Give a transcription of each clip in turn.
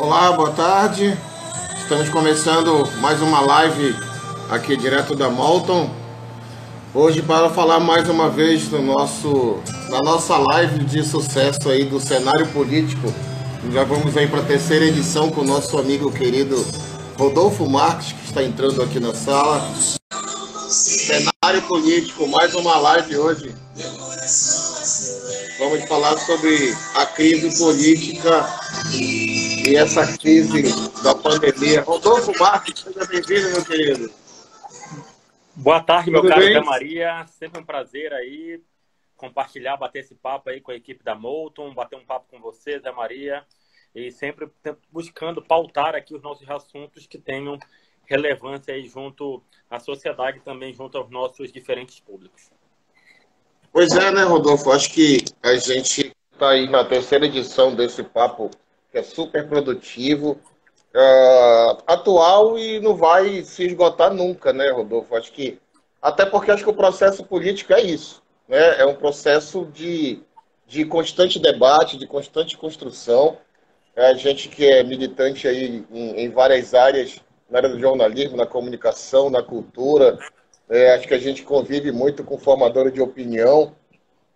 Olá, boa tarde. Estamos começando mais uma live aqui direto da Molton. Hoje para falar mais uma vez na nossa live de sucesso aí do cenário político. Já vamos aí para a terceira edição com o nosso amigo querido Rodolfo Marques, que está entrando aqui na sala. Cenário político, mais uma live hoje. Vamos falar sobre a crise política e essa crise da pandemia. Rodolfo Marques, seja bem-vindo, meu querido. Boa tarde, meu Tudo caro bem? Zé Maria. Sempre um prazer aí compartilhar, bater esse papo aí com a equipe da Molton, bater um papo com você, Zé Maria, e sempre buscando pautar aqui os nossos assuntos que tenham relevância aí junto à sociedade e também junto aos nossos diferentes públicos. Pois é, né, Rodolfo? Acho que a gente está aí na terceira edição desse papo, que é super produtivo, atual e não vai se esgotar nunca, né, Rodolfo? Até porque acho que o processo político é isso, né? É um processo de constante debate, de constante construção. A gente que é militante aí em várias áreas, na área do jornalismo, na comunicação, na cultura, acho que a gente convive muito com formadores de opinião.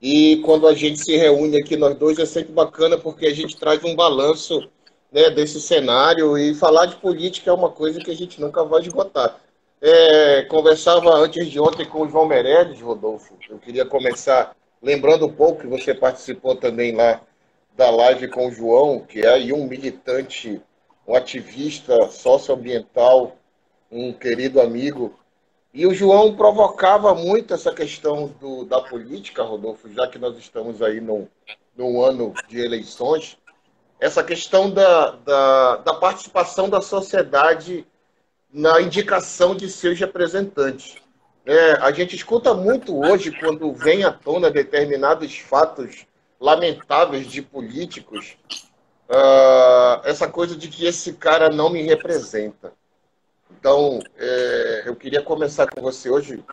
E quando a gente se reúne aqui, nós dois, é sempre bacana porque a gente traz um balanço, né, desse cenário, e falar de política é uma coisa que a gente nunca vai esgotar. Conversava antes de ontem com o João Meirelles, Rodolfo. Eu queria começar lembrando um pouco que você participou também lá da live com o João, que é aí um militante, um ativista socioambiental, um querido amigo. E o João provocava muito essa questão da política, Rodolfo, já que nós estamos aí num ano de eleições, essa questão da participação da sociedade na indicação de seus representantes. A gente escuta muito hoje, quando vem à tona determinados fatos lamentáveis de políticos, essa coisa de que esse cara não me representa. Então, eu queria começar com você hoje,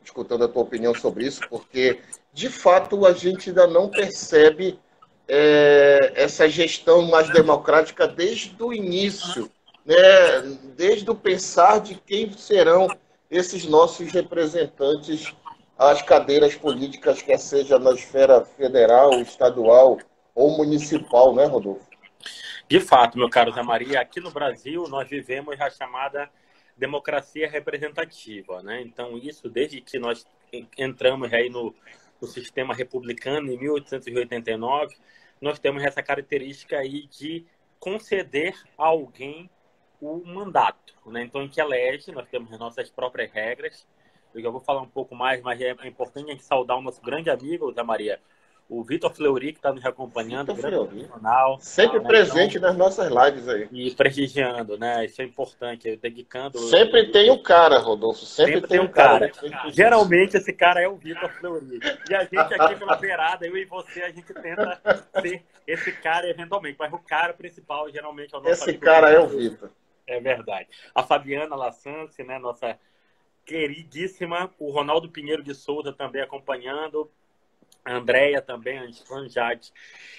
escutando a tua opinião sobre isso, porque, de fato, a gente ainda não percebe essa gestão mais democrática desde o início, né? Desde o pensar de quem serão esses nossos representantes às cadeiras políticas, quer seja na esfera federal, estadual ou municipal, né, Rodolfo? De fato, meu caro Zé Maria, aqui no Brasil nós vivemos a chamada democracia representativa, né? Então, isso desde que nós entramos aí no sistema republicano em 1889, nós temos essa característica aí de conceder a alguém o mandato, né? Então, em que elege, nós temos as nossas próprias regras. Eu já vou falar um pouco mais, mas é importante a gente saudar o nosso grande amigo, Zé Maria, o Vitor Fleury, que está nos acompanhando, Vitor grande Fleury, profissional, sempre né? presente Então, nas nossas lives aí. e prestigiando, né? Isso é importante, dedicando. Sempre tem um cara, Rodolfo. Sempre Sempre tem tem um um cara cara. de prestigiar. Geralmente esse cara é o Vitor Fleury. E a gente aqui pela beirada, eu e você, a gente tenta ser esse cara eventualmente. Mas o cara principal geralmente é o nosso Esse amigo cara é Vitor o Fleury. Vitor. É verdade. A Fabiana Lassance, né? Nossa queridíssima. O Ronaldo Pinheiro de Souza também acompanhando. A Andréia também, a Anjade.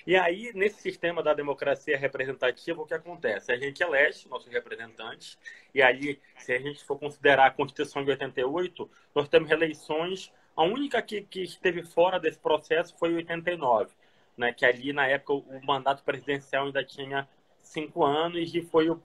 E aí, nesse sistema da democracia representativa, o que acontece? A gente elege nossos representantes, e aí, se a gente for considerar a Constituição de 88, nós temos eleições, a única que esteve fora desse processo foi em 89, né? Que ali, na época, o mandato presidencial ainda tinha 5 anos e foi a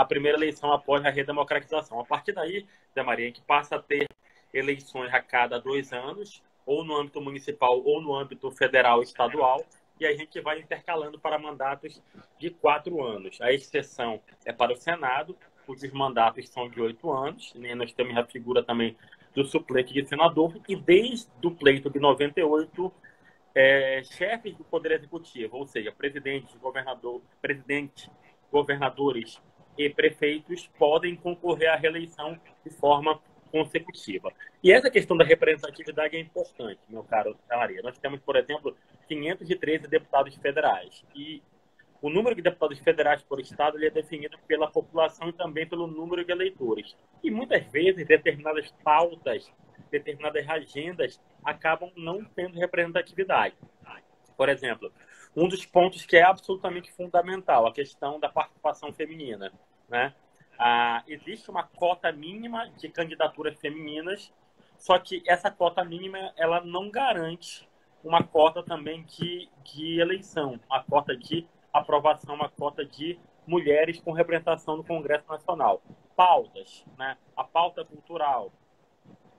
primeira eleição após a redemocratização. A partir daí, Zé Maria, a gente passa a ter eleições a cada 2 anos, ou no âmbito municipal ou no âmbito federal e estadual, e a gente vai intercalando para mandatos de 4 anos. A exceção é para o Senado, cujos mandatos são de 8 anos, né? Nós temos a figura também do suplente de senador, e desde o pleito de 98, chefes do Poder Executivo, ou seja, governadores e prefeitos podem concorrer à reeleição de forma consecutiva. E essa questão da representatividade é importante, meu caro Maria. Nós temos, por exemplo, 513 deputados federais. E o número de deputados federais por estado ele é definido pela população e também pelo número de eleitores. E muitas vezes determinadas pautas, determinadas agendas acabam não tendo representatividade. Por exemplo, um dos pontos que é absolutamente fundamental, a questão da participação feminina, né? Existe uma cota mínima de candidaturas femininas, só que essa cota mínima ela não garante uma cota também de eleição, uma cota de aprovação, uma cota de mulheres com representação no Congresso Nacional. Pautas, né? A pauta cultural,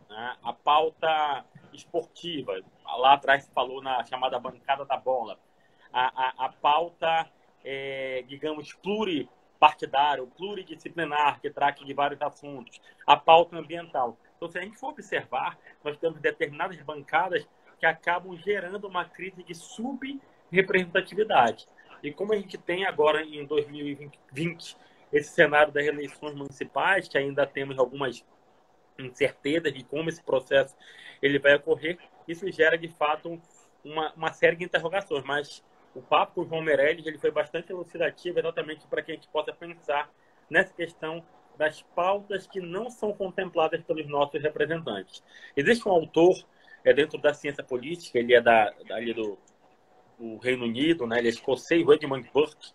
né? A pauta esportiva, lá atrás se falou na chamada bancada da bola, a pauta, digamos, pluripartidária, pluridisciplinar, que trate de vários assuntos, a pauta ambiental. Então, se a gente for observar, nós temos determinadas bancadas que acabam gerando uma crise de subrepresentatividade. E como a gente tem agora, em 2020, esse cenário das eleições municipais, que ainda temos algumas incertezas de como esse processo ele vai ocorrer, isso gera, de fato, uma série de interrogações. Mas o papo com o João Meirelles ele foi bastante elucidativo, exatamente para que a gente possa pensar nessa questão das pautas que não são contempladas pelos nossos representantes. Existe um autor dentro da ciência política, ele é ali do Reino Unido, né? Ele é escocês, o Edmund Burke,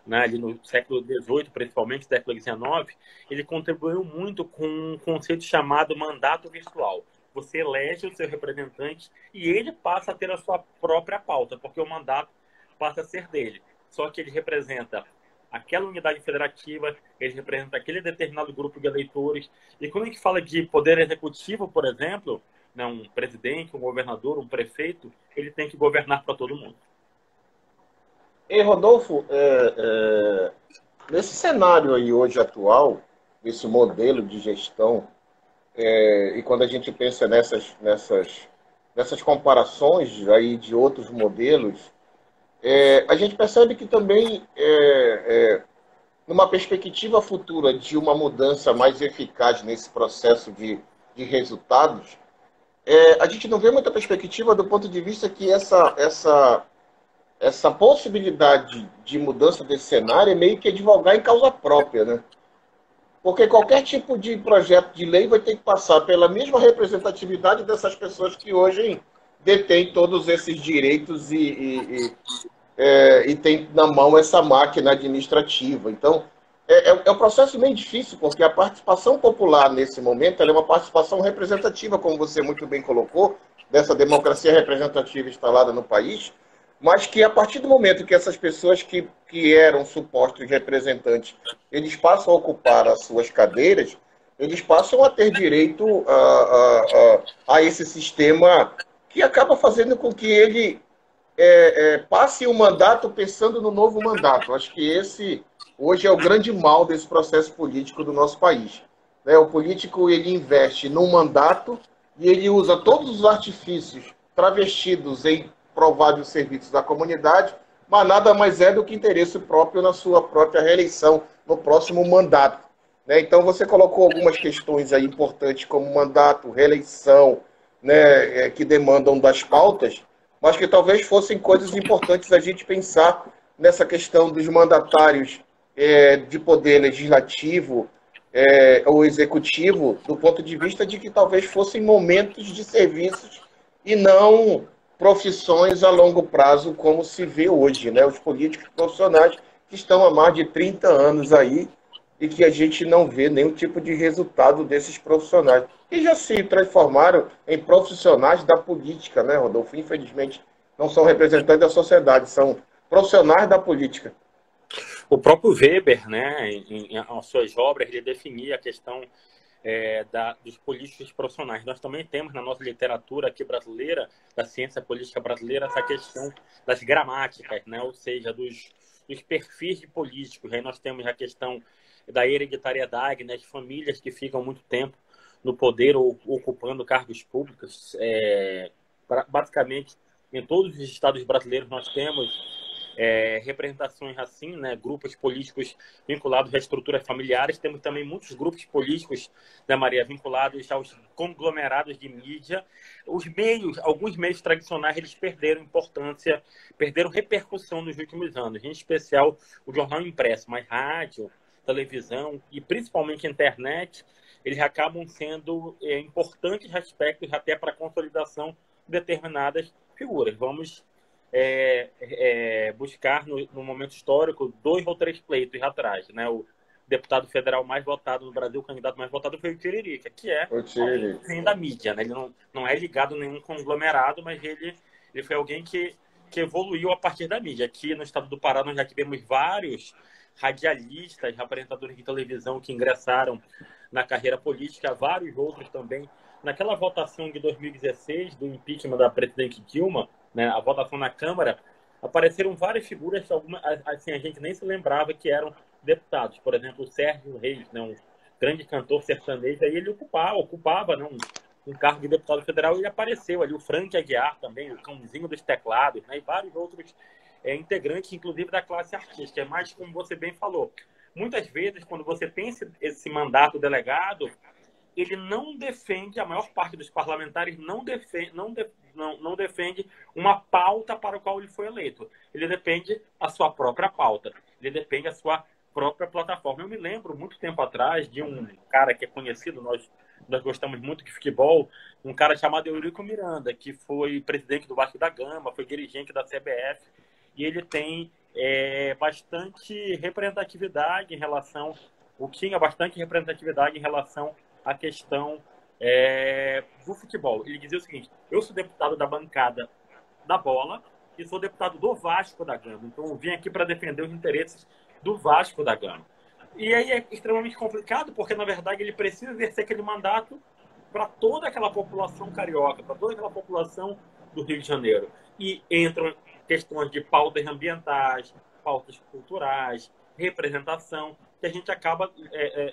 né? Ali no século XVIII, principalmente, século XIX, ele contribuiu muito com um conceito chamado mandato virtual. Você elege o seu representante e ele passa a ter a sua própria pauta, porque o mandato passa a ser dele. Só que ele representa aquela unidade federativa, ele representa aquele determinado grupo de eleitores. E quando a gente fala de poder executivo, por exemplo, né, um presidente, um governador, um prefeito, ele tem que governar para todo mundo. E Rodolfo, nesse cenário aí hoje atual, esse modelo de gestão, e quando a gente pensa nessas comparações aí de outros modelos, a gente percebe que também, numa perspectiva futura de uma mudança mais eficaz nesse processo de resultados, a gente não vê muita perspectiva do ponto de vista que essa possibilidade de mudança desse cenário é meio que advogar em causa própria, né? Porque qualquer tipo de projeto de lei vai ter que passar pela mesma representatividade dessas pessoas que hoje detêm todos esses direitos e tem na mão essa máquina administrativa. Então, é um processo meio difícil, porque a participação popular nesse momento ela é uma participação representativa, como você muito bem colocou, dessa democracia representativa instalada no país, mas que a partir do momento que essas pessoas que eram supostos representantes, eles passam a ocupar as suas cadeiras, eles passam a ter direito a esse sistema que acaba fazendo com que ele passe o mandato pensando no novo mandato. Acho que esse, hoje, é o grande mal desse processo político do nosso país. Né? O político ele investe num mandato e ele usa todos os artifícios travestidos em provar os serviços da comunidade, mas nada mais é do que interesse próprio na sua própria reeleição, no próximo mandato. Né? Então, você colocou algumas questões aí importantes, como mandato, reeleição, né, que demandam das pautas, mas que talvez fossem coisas importantes a gente pensar nessa questão dos mandatários de poder legislativo ou executivo, do ponto de vista de que talvez fossem momentos de serviços e não profissões a longo prazo, como se vê hoje, né? Os políticos profissionais que estão há mais de 30 anos aí e que a gente não vê nenhum tipo de resultado desses profissionais. E já se transformaram em profissionais da política, né, Rodolfo? Infelizmente, não são representantes da sociedade, são profissionais da política. O próprio Weber, né, em suas obras, ele definia a questão dos políticos profissionais. Nós também temos na nossa literatura aqui brasileira, da ciência política brasileira, essa questão das gramáticas, né, ou seja, dos perfis de políticos. Aí nós temos a questão da hereditariedade, né, de famílias que ficam muito tempo no poder ou ocupando cargos públicos. Basicamente, em todos os estados brasileiros nós temos representações assim, né, grupos políticos vinculados a estruturas familiares. Temos também muitos grupos políticos, né, Maria, vinculados aos conglomerados de mídia. Alguns meios tradicionais, eles perderam importância, perderam repercussão nos últimos anos, em especial o jornal impresso, mas rádio, televisão e principalmente internet, eles acabam sendo importantes aspectos até para a consolidação de determinadas figuras. Vamos buscar, no momento histórico, 2 ou 3 pleitos atrás, né? O deputado federal mais votado no Brasil, o candidato mais votado foi o Tiririca, que é alguém da mídia, né? Ele não é ligado a nenhum conglomerado, mas ele foi alguém que evoluiu a partir da mídia. Aqui no estado do Pará nós já tivemos vários radialistas, apresentadores de televisão que ingressaram na carreira política, vários outros também. Naquela votação de 2016 do impeachment da presidente Dilma, né, a votação na Câmara, apareceram várias figuras que assim, a gente nem se lembrava que eram deputados. Por exemplo, o Sérgio Reis, né, um grande cantor sertanejo, aí ele ocupava né, um cargo de deputado federal, e ele apareceu ali. O Frank Aguiar também, o cãozinho dos teclados, né, e vários outros integrantes, inclusive da classe artística. Mas, como você bem falou, muitas vezes, quando você tem esse mandato delegado, ele não defende, a maior parte dos parlamentares não defende uma pauta para a qual ele foi eleito. Ele defende a sua própria pauta, ele defende a sua própria plataforma. Eu me lembro, muito tempo atrás, de um cara que é conhecido, nós gostamos muito de futebol, um cara chamado Eurico Miranda, que foi presidente do Vasco da Gama, foi dirigente da CBF, e ele tem bastante representatividade em relação, tinha bastante representatividade em relação à questão do futebol. Ele dizia o seguinte: eu sou deputado da bancada da bola e sou deputado do Vasco da Gama, então eu vim aqui para defender os interesses do Vasco da Gama. E aí é extremamente complicado, porque na verdade ele precisa exercer aquele mandato para toda aquela população carioca, para toda aquela população do Rio de Janeiro. E entram questões de pautas ambientais, pautas culturais, representação, que a gente acaba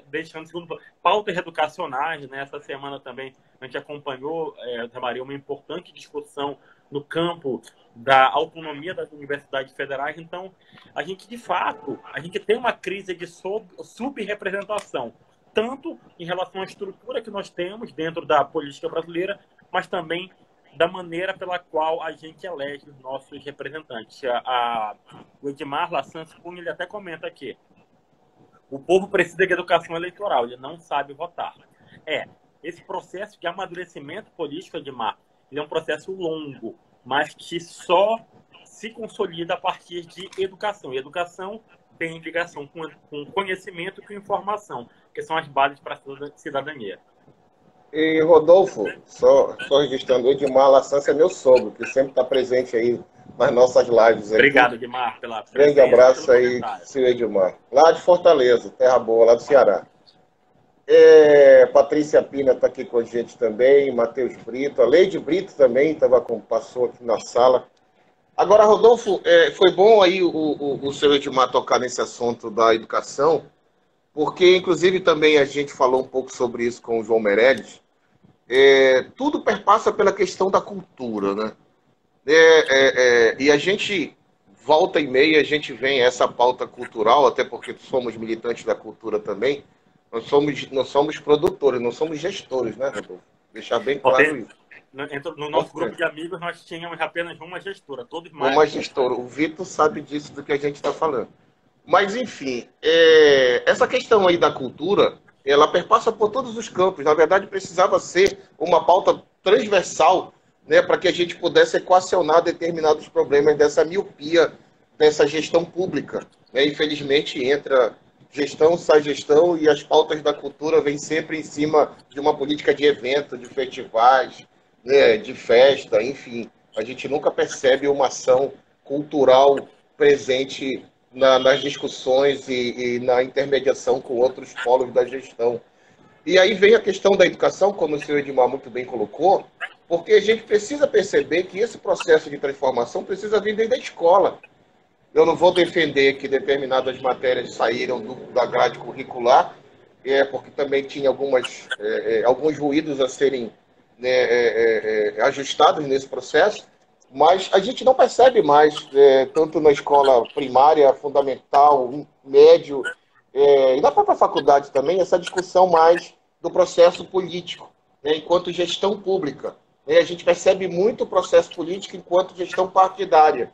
deixando em segundo plano. Pautas educacionais, né? Essa semana também a gente acompanhou, Zé Maria, uma importante discussão no campo da autonomia das universidades federais. Então, a gente, de fato, tem uma crise de subrepresentação, tanto em relação à estrutura que nós temos dentro da política brasileira, mas também da maneira pela qual a gente elege os nossos representantes. O Edmar Lassans Cunha, ele até comenta aqui: o povo precisa de educação eleitoral, ele não sabe votar. Esse processo de amadurecimento político, Edmar, ele é um processo longo, mas que só se consolida a partir de educação. E educação tem ligação com conhecimento e com informação, que são as bases para a cidadania. E, Rodolfo, só registrando, o Edmar Lassans é meu sogro, que sempre está presente aí nas nossas lives. Obrigado, Edmar, pela presença. Grande abraço aí, seu Edmar. Lá de Fortaleza, terra boa, lá do Ceará. Patrícia Pina está aqui com a gente também, Matheus Brito, a Leide Brito também passou aqui na sala. Agora, Rodolfo, foi bom aí o seu Edmar tocar nesse assunto da educação, porque, inclusive, também a gente falou um pouco sobre isso com o João Meirelles. Tudo perpassa pela questão da cultura, né? E a gente, volta e meia, a gente vem essa pauta cultural, até porque somos militantes da cultura também. Nós somos produtores, não somos gestores, né, Rodolfo? Deixar bem claro isso. No nosso grupo de amigos, nós tínhamos apenas uma gestora, todos mais. Uma gestora. O Vitor sabe disso do que a gente está falando. Mas, enfim, essa questão aí da cultura, ela perpassa por todos os campos. Na verdade, precisava ser uma pauta transversal, né, para que a gente pudesse equacionar determinados problemas dessa miopia, dessa gestão pública. Infelizmente, entra gestão, sai gestão, e as pautas da cultura vêm sempre em cima de uma política de evento, de festivais, né, de festa, enfim. A gente nunca percebe uma ação cultural presente nas discussões e na intermediação com outros polos da gestão. E aí vem a questão da educação, como o senhor Edmar muito bem colocou, porque a gente precisa perceber que esse processo de transformação precisa vir desde a escola. Eu não vou defender que determinadas matérias saíram da grade curricular, porque também tinha alguns ruídos a serem ajustados nesse processo, mas a gente não percebe mais, tanto na escola primária, fundamental, médio, e na própria faculdade também, essa discussão mais do processo político, enquanto gestão pública. A gente percebe muito o processo político enquanto gestão partidária.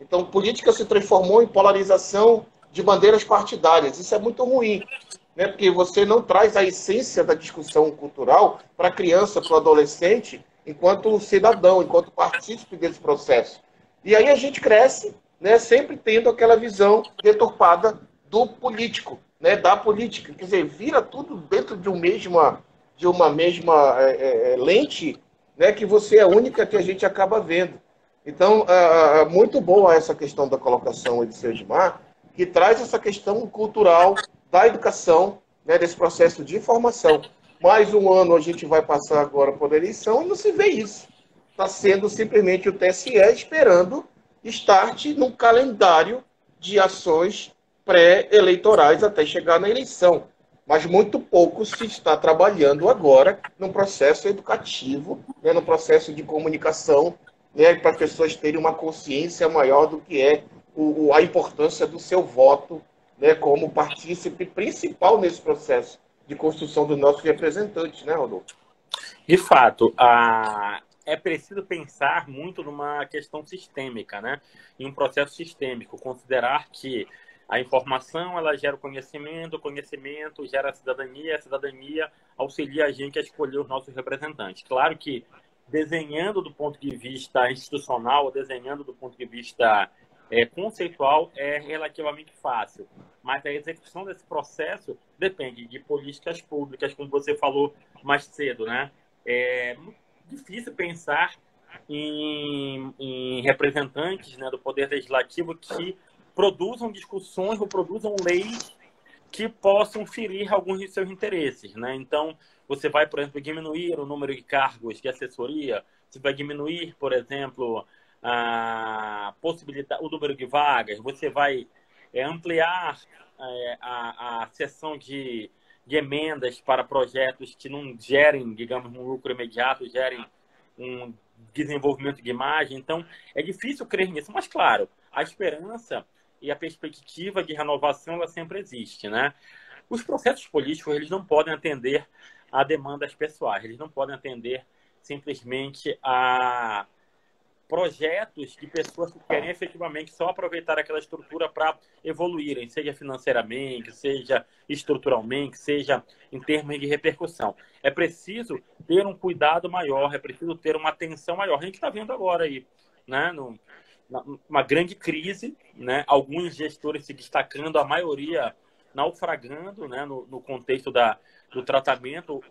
Então, política se transformou em polarização de bandeiras partidárias. Isso é muito ruim, né? Porque você não traz a essência da discussão cultural para a criança, para o adolescente, enquanto cidadão, enquanto partícipe desse processo. E aí a gente cresce, né, sempre tendo aquela visão deturpada do político, né, da política. Quer dizer, vira tudo dentro de uma mesma lente, né, que você é a única que a gente acaba vendo. Então, muito boa essa questão da colocação de seu Edmar, que traz essa questão cultural da educação, né, desse processo de formação. Mais um ano a gente vai passar agora por eleição e não se vê isso. Está sendo simplesmente o TSE esperando start num calendário de ações pré-eleitorais até chegar na eleição. Mas muito pouco se está trabalhando agora num processo educativo, né, num processo de comunicação, né, para as pessoas terem uma consciência maior do que é a importância do seu voto, né, como partícipe principal nesse processo de construção dos nossos representantes, né, Rodolfo? De fato, é preciso pensar muito numa questão sistêmica, né? Em um processo sistêmico, considerar que a informação ela gera o conhecimento gera a cidadania auxilia a gente a escolher os nossos representantes. Claro que desenhando do ponto de vista institucional, desenhando do ponto de vista conceitual, é relativamente fácil. Mas a execução desse processo depende de políticas públicas, como você falou mais cedo, né? É muito difícil pensar em representantes, né, do Poder Legislativo que produzam discussões ou produzam leis que possam ferir alguns de seus interesses, né? Então, você vai, por exemplo, diminuir o número de cargos de assessoria, você vai diminuir, por exemplo, a possibilidade, o número de vagas, você vai ampliar a seção de emendas para projetos que não gerem, digamos, um lucro imediato, gerem um desenvolvimento de imagem. Então, é difícil crer nisso, mas, claro, a esperança e a perspectiva de renovação, ela sempre existe, né? Os processos políticos, eles não podem atender a demandas pessoais, eles não podem atender simplesmente a projetos de pessoas que querem efetivamente só aproveitar aquela estrutura para evoluírem, seja financeiramente, seja estruturalmente, seja em termos de repercussão. É preciso ter um cuidado maior, é preciso ter uma atenção maior. A gente está vendo agora aí, né, uma grande crise, né, alguns gestores se destacando, a maioria naufragando, né, no contexto do tratamento,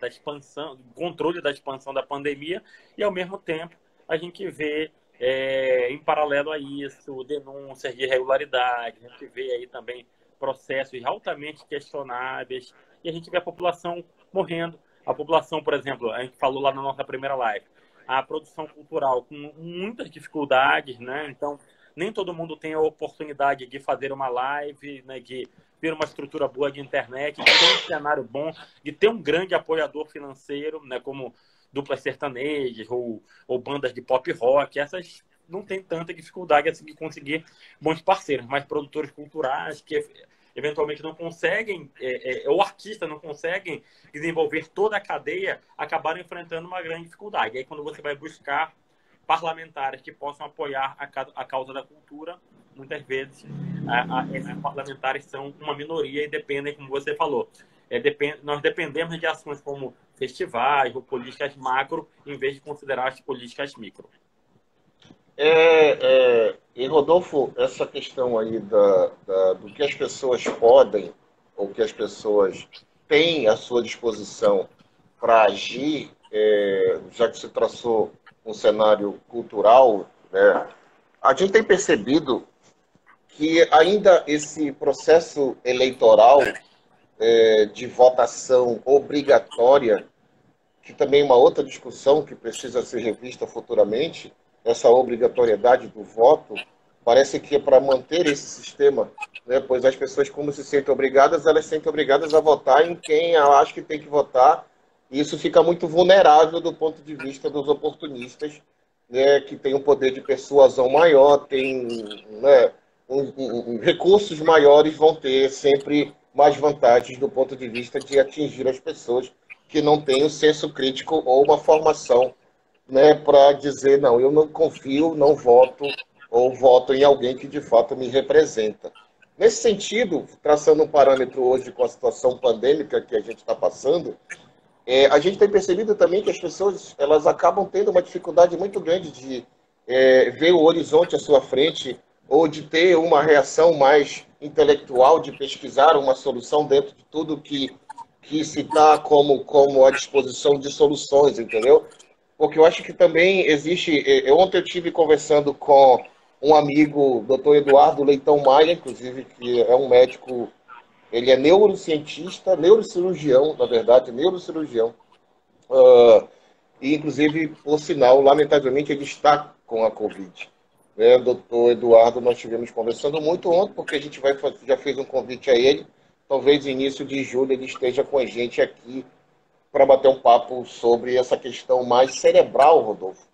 da expansão, do controle da expansão da pandemia, e ao mesmo tempo a gente vê, em paralelo a isso, denúncias de irregularidade, a gente vê aí também processos altamente questionáveis, e a gente vê a população morrendo. A população, por exemplo, a gente falou lá na nossa primeira live, a produção cultural com muitas dificuldades, né? Então, nem todo mundo tem a oportunidade de fazer uma live, né? De ter uma estrutura boa de internet, de ter um cenário bom, de ter um grande apoiador financeiro, né? Como duplas sertanejas ou bandas de pop rock, essas não tem tanta dificuldade assim, de conseguir bons parceiros, mas produtores culturais que eventualmente não conseguem, ou artistas não conseguem desenvolver toda a cadeia, acabaram enfrentando uma grande dificuldade. E aí quando você vai buscar parlamentares que possam apoiar a causa da cultura, muitas vezes esses parlamentares são uma minoria e dependem, como você falou, nós dependemos de ações como festivais ou políticas macro, em vez de considerar as políticas micro. E Rodolfo, essa questão aí do que as pessoas podem, ou que as pessoas têm à sua disposição para agir, já que você traçou um cenário cultural, né, a gente tem percebido que ainda esse processo eleitoral de votação obrigatória, que também é uma outra discussão que precisa ser revista futuramente, essa obrigatoriedade do voto, parece que é para manter esse sistema, né? Pois as pessoas, como se sentem obrigadas, elas se sentem obrigadas a votar em quem elas acham que tem que votar, e isso fica muito vulnerável do ponto de vista dos oportunistas, né, que tem um poder de persuasão maior, tem, né, recursos maiores, vão ter sempre mais vantagens do ponto de vista de atingir as pessoas que não têm o senso crítico ou uma formação, né, para dizer, não, eu não confio, não voto, ou voto em alguém que de fato me representa. Nesse sentido, traçando um parâmetro hoje com a situação pandêmica que a gente está passando, a gente tem percebido também que as pessoas elas acabam tendo uma dificuldade muito grande de ver o horizonte à sua frente, ou de ter uma reação mais intelectual, de pesquisar uma solução dentro de tudo que se está como à disposição de soluções, entendeu? Porque eu acho que também existe. Ontem eu tive conversando com um amigo, doutor Eduardo Leitão Maia, inclusive, que é um médico, ele é neurocientista, neurocirurgião, na verdade, neurocirurgião. E, inclusive, por sinal, lamentavelmente, ele está com a Covid. Né, doutor Eduardo, nós estivemos conversando muito ontem, porque a gente já fez um convite a ele. Talvez início de julho ele esteja com a gente aqui para bater um papo sobre essa questão mais cerebral, Rodolfo.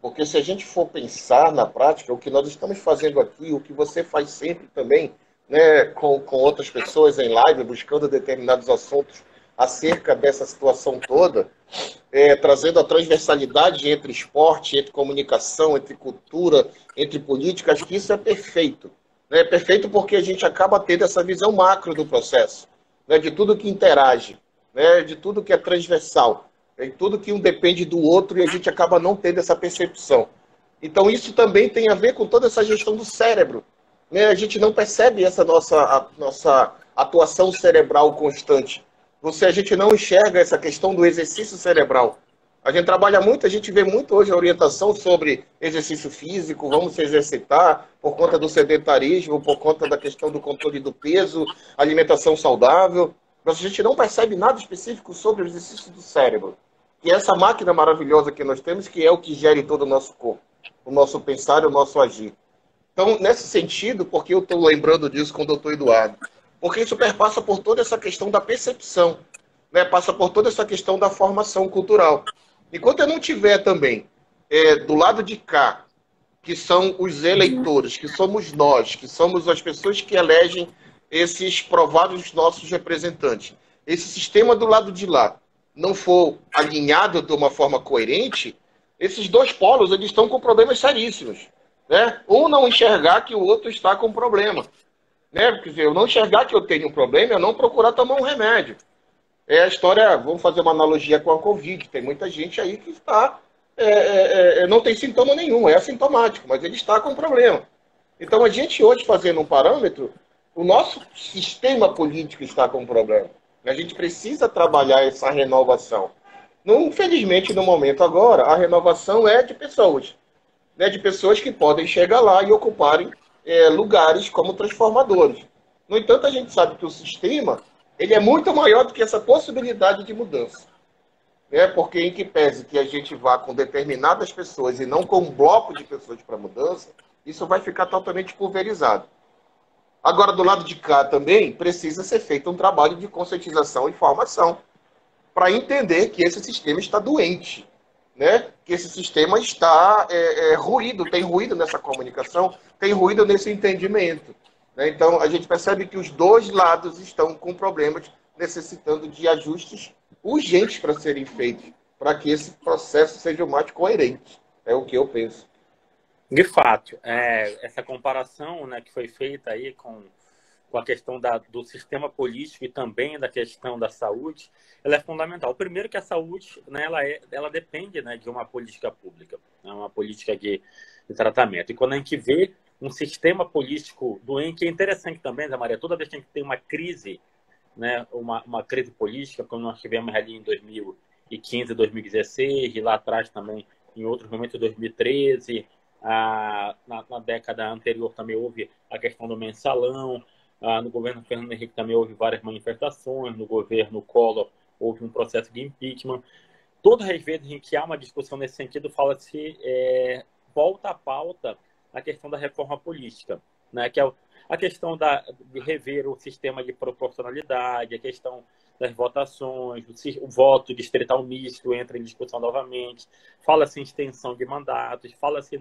Porque se a gente for pensar na prática, o que nós estamos fazendo aqui, o que você faz sempre também, né, com outras pessoas em live, buscando determinados assuntos acerca dessa situação toda, trazendo a transversalidade entre esporte, entre comunicação, entre cultura, entre política, acho que isso é perfeito. É perfeito porque a gente acaba tendo essa visão macro do processo, né, de tudo que interage, né, de tudo que é transversal, de tudo que um depende do outro e a gente acaba não tendo essa percepção. Então isso também tem a ver com toda essa gestão do cérebro. Né? A gente não percebe essa nossa atuação cerebral constante. A gente não enxerga essa questão do exercício cerebral. A gente trabalha muito, a gente vê muito hoje a orientação sobre exercício físico, vamos se exercitar por conta do sedentarismo, por conta da questão do controle do peso, alimentação saudável. Mas a gente não percebe nada específico sobre o exercício do cérebro. E essa máquina maravilhosa que nós temos, que é o que gere todo o nosso corpo, o nosso pensar e o nosso agir. Então, nesse sentido, porque eu estou lembrando disso com o doutor Eduardo? Porque isso perpassa por toda essa questão da percepção, né? Passa por toda essa questão da formação cultural. Enquanto eu não tiver também, do lado de cá, que são os eleitores, que somos nós, que somos as pessoas que elegem esses provados nossos representantes, esse sistema do lado de lá não for alinhado de uma forma coerente, esses dois polos eles estão com problemas seríssimos. Né? Um não enxergar que o outro está com problema. Né? Quer dizer, eu não enxergar que eu tenho um problema, eu não procurar tomar um remédio. É a história, vamos fazer uma analogia com a Covid. Tem muita gente aí que está, não tem sintoma nenhum, é assintomático, mas ele está com problema. Então, a gente hoje fazendo um parâmetro, o nosso sistema político está com problema. A gente precisa trabalhar essa renovação. Infelizmente, no momento agora, a renovação é de pessoas. Né, de pessoas que podem chegar lá e ocuparem lugares como transformadores. No entanto, a gente sabe que o sistema ele é muito maior do que essa possibilidade de mudança. Né? Porque em que pese que a gente vá com determinadas pessoas e não com um bloco de pessoas para mudança, isso vai ficar totalmente pulverizado. Agora, do lado de cá também, precisa ser feito um trabalho de conscientização e formação para entender que esse sistema está doente. Né? Que esse sistema está ruído, tem ruído nessa comunicação, tem ruído nesse entendimento. Né? Então, a gente percebe que os dois lados estão com problemas, necessitando de ajustes urgentes para serem feitos, para que esse processo seja o mais coerente. É o que eu penso. De fato, essa comparação, né, que foi feita aí com a questão do sistema político e também da questão da saúde, ela é fundamental. Primeiro que a saúde, né, ela depende, né, de uma política pública, né, uma política de tratamento. E quando a gente vê um sistema político doente, é interessante também, Zé Maria, toda vez que a gente tem uma crise, né, uma crise política, como nós tivemos ali em 2015, 2016, e lá atrás também, em outros momentos, 2013, na década anterior também houve a questão do mensalão, no governo Fernando Henrique também houve várias manifestações, no governo Collor houve um processo de impeachment. Todas as vezes em que há uma discussão nesse sentido, fala-se, volta à pauta a questão da reforma política, né? Que é a questão de rever o sistema de proporcionalidade, a questão das votações, o voto distrital misto entra em discussão novamente, fala-se em extensão de mandatos, fala-se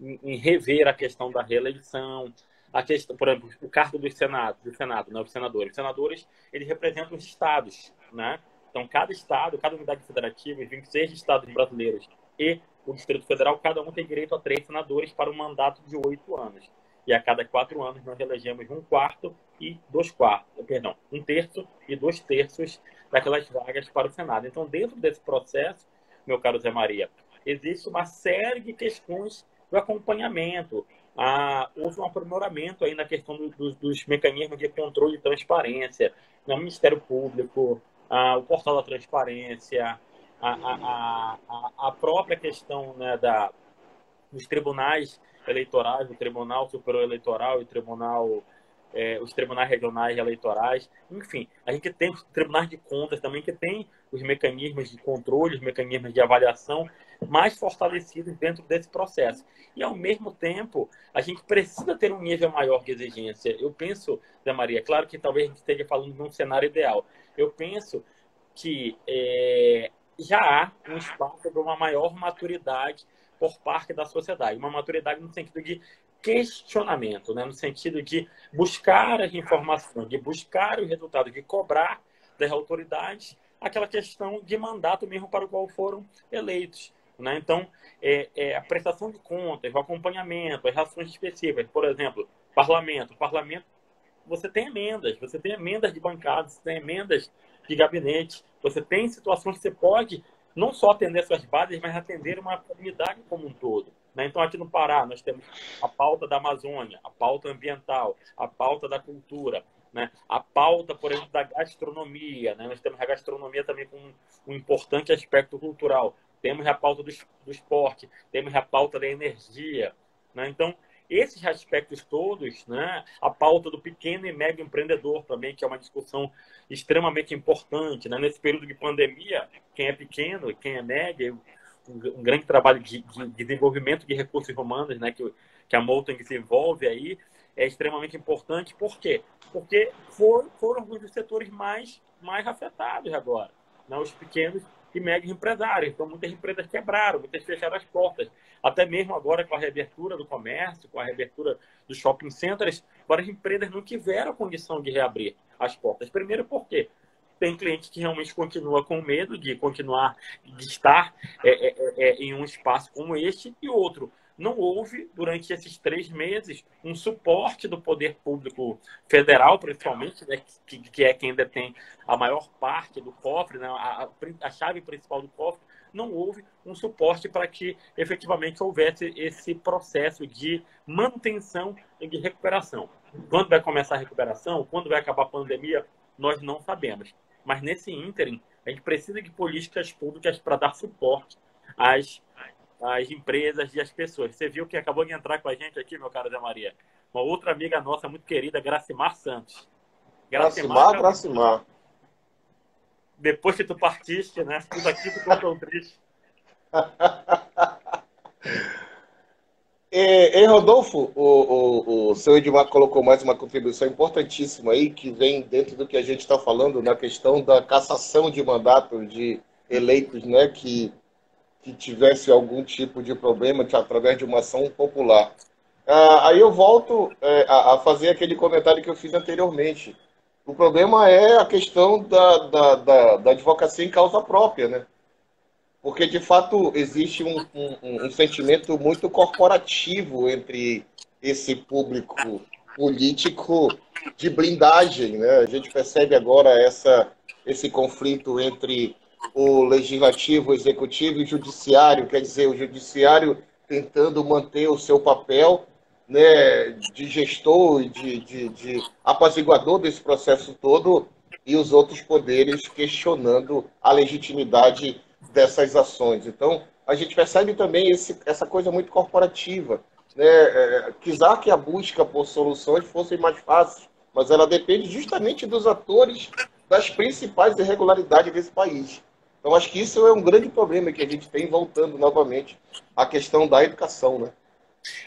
em rever a questão da reeleição, a questão, por exemplo, o cargo do Senado, né, os senadores. Os senadores, eles representam os estados, né? Então, cada estado, cada unidade federativa, os 26 estados brasileiros e o Distrito Federal, cada um tem direito a 3 senadores para um mandato de 8 anos. E a cada 4 anos nós elegemos 1/4 e 2/4, perdão, 1/3 e 2/3 daquelas vagas para o Senado. Então, dentro desse processo, meu caro Zé Maria, existe uma série de questões do acompanhamento. Houve um aprimoramento aí na questão dos mecanismos de controle e transparência, no Ministério Público, o portal da transparência, a própria questão, né, dos tribunais eleitorais, o Tribunal Superior Eleitoral e os tribunais regionais eleitorais. Enfim, a gente tem os tribunais de contas também, que tem os mecanismos de controle, os mecanismos de avaliação mais fortalecidos dentro desse processo. E, ao mesmo tempo, a gente precisa ter um nível maior de exigência. Eu penso, Zé Maria, claro que talvez a gente esteja falando de um cenário ideal. Eu penso que já há um espaço para uma maior maturidade por parte da sociedade. Uma maturidade no sentido de questionamento, né? No sentido de buscar as informações, de buscar os resultados, de cobrar das autoridades aquela questão de mandato mesmo para o qual foram eleitos, né? Então, a prestação de contas, o acompanhamento, as ações específicas. Por exemplo, parlamento, você tem emendas de bancadas, você tem emendas de gabinete, você tem situações que você pode não só atender suas bases, mas atender uma comunidade como um todo, né? Então, aqui no Pará, nós temos a pauta da Amazônia, a pauta ambiental, a pauta da cultura, né? A pauta, por exemplo, da gastronomia, né? Nós temos a gastronomia também com um importante aspecto cultural. Temos a pauta do esporte, temos a pauta da energia, né? Então, esses aspectos todos, né? A pauta do pequeno e médio empreendedor também, que é uma discussão extremamente importante, né? Nesse período de pandemia, quem é pequeno e quem é médio, um grande trabalho de desenvolvimento de recursos humanos, né? Que a Molten desenvolve aí, é extremamente importante. Por quê? Porque foram alguns dos setores mais afetados agora, né? Os pequenos e médios empresários. Então, muitas empresas quebraram, muitas fecharam as portas. Até mesmo agora, com a reabertura do comércio, com a reabertura dos shopping centers, várias empresas não tiveram condição de reabrir as portas. Primeiro, porque tem cliente que realmente continua com medo de continuar, de estar em um espaço como este, e outro, não houve, durante esses 3 meses, um suporte do poder público federal, principalmente, né, que é quem detém a maior parte do cofre, né, a chave principal do cofre. Não houve um suporte para que efetivamente houvesse esse processo de manutenção e de recuperação. Quando vai começar a recuperação, quando vai acabar a pandemia, nós não sabemos. Mas nesse ínterim, a gente precisa de políticas públicas para dar suporte às empresas e às pessoas. Você viu que acabou de entrar com a gente aqui, meu caro Zé Maria? Uma outra amiga nossa muito querida, Gracimar Santos. Gracimar. Depois que tu partiste, né? Tudo aqui ficou tão triste. Rodolfo, o seu Edmar colocou mais uma contribuição importantíssima aí, que vem dentro do que a gente está falando, na questão da cassação de mandatos de eleitos, né, que tivesse algum tipo de problema através de uma ação popular. Aí eu volto a fazer aquele comentário que eu fiz anteriormente. O problema é a questão da advocacia em causa própria, né? Porque, de fato, existe um sentimento muito corporativo entre esse público político de blindagem, né? A gente percebe agora esse conflito entre o legislativo, o executivo e o judiciário, quer dizer, o judiciário tentando manter o seu papel, né, de gestor e de apaziguador desse processo todo, e os outros poderes questionando a legitimidade dessas ações. Então, a gente percebe também essa coisa muito corporativa, né? Quizá que a busca por soluções fosse mais fácil, mas ela depende justamente dos atores das principais irregularidades desse país. Então, acho que isso é um grande problema que a gente tem, voltando novamente à questão da educação, né?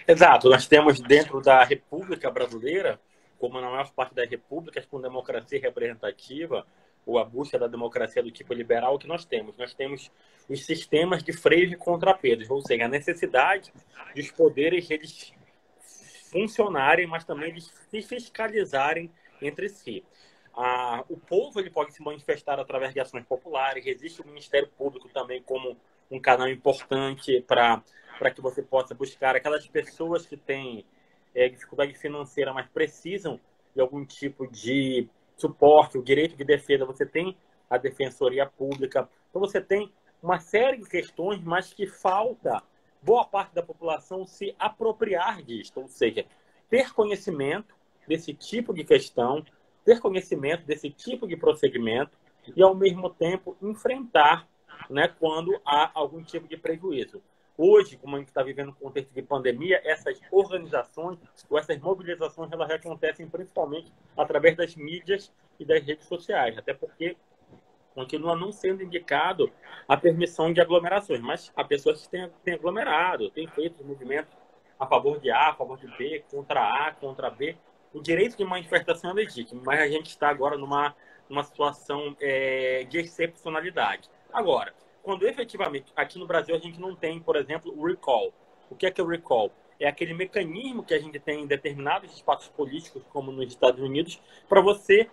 Exato. Nós temos dentro da República Brasileira, como na maior parte das repúblicas com democracia representativa, ou a busca da democracia do tipo liberal, que nós temos. Nós temos os sistemas de freios e contrapesos, ou seja, a necessidade dos poderes eles funcionarem, mas também de se fiscalizarem entre si. O povo ele pode se manifestar através de ações populares, existe o Ministério Público também como um canal importante para que você possa buscar aquelas pessoas que têm dificuldade financeira, mas precisam de algum tipo de suporte, o direito de defesa. Você tem a Defensoria Pública, então você tem uma série de questões, mas que falta boa parte da população se apropriar disso, ou seja, ter conhecimento desse tipo de questão, ter conhecimento desse tipo de procedimento e, ao mesmo tempo, enfrentar, né, quando há algum tipo de prejuízo. Hoje, como a gente está vivendo um contexto de pandemia, essas organizações ou essas mobilizações elas acontecem principalmente através das mídias e das redes sociais, até porque continua não sendo indicado a permissão de aglomerações, mas há pessoas que têm aglomerado, têm feito movimentos a favor de A, a favor de B, contra A, contra B. O direito de manifestação é legítimo, mas a gente está agora numa situação de excepcionalidade. Agora, quando efetivamente, aqui no Brasil, a gente não tem, por exemplo, o recall. O que é o recall? É aquele mecanismo que a gente tem em determinados espaços políticos, como nos Estados Unidos, para você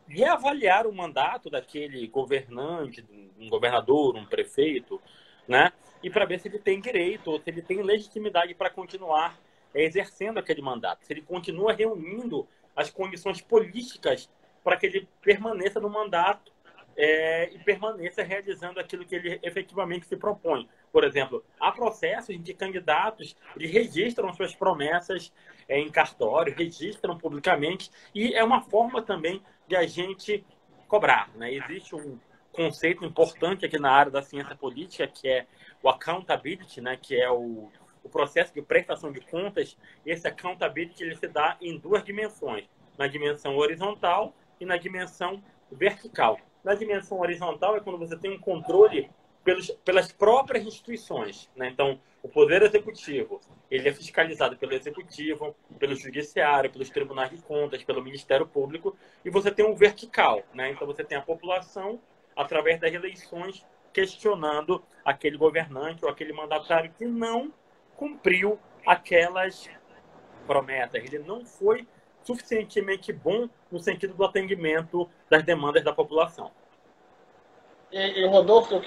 reavaliar o mandato daquele governante, um governador, um prefeito, né? E para ver se ele tem direito, ou se ele tem legitimidade para continuar exercendo aquele mandato, se ele continua reunindo as condições políticas para que ele permaneça no mandato e permaneça realizando aquilo que ele efetivamente se propõe. Por exemplo, há processos em que candidatos eles registram suas promessas em cartório, registram publicamente, e é uma forma também de a gente cobrar, né? Existe um conceito importante aqui na área da ciência política, que é o accountability, né? Que é o processo de prestação de contas. Esse accountability ele se dá em duas dimensões, na dimensão horizontal e na dimensão vertical. Na dimensão horizontal é quando você tem um controle pelas próprias instituições, né? Então, o Poder Executivo ele é fiscalizado pelo Executivo, pelo Judiciário, pelos Tribunais de Contas, pelo Ministério Público, e você tem um vertical, né? Então, você tem a população, através das eleições, questionando aquele governante ou aquele mandatário que não cumpriu aquelas promessas. Ele não foi suficientemente bom no sentido do atendimento das demandas da população. E Rodolfo, eu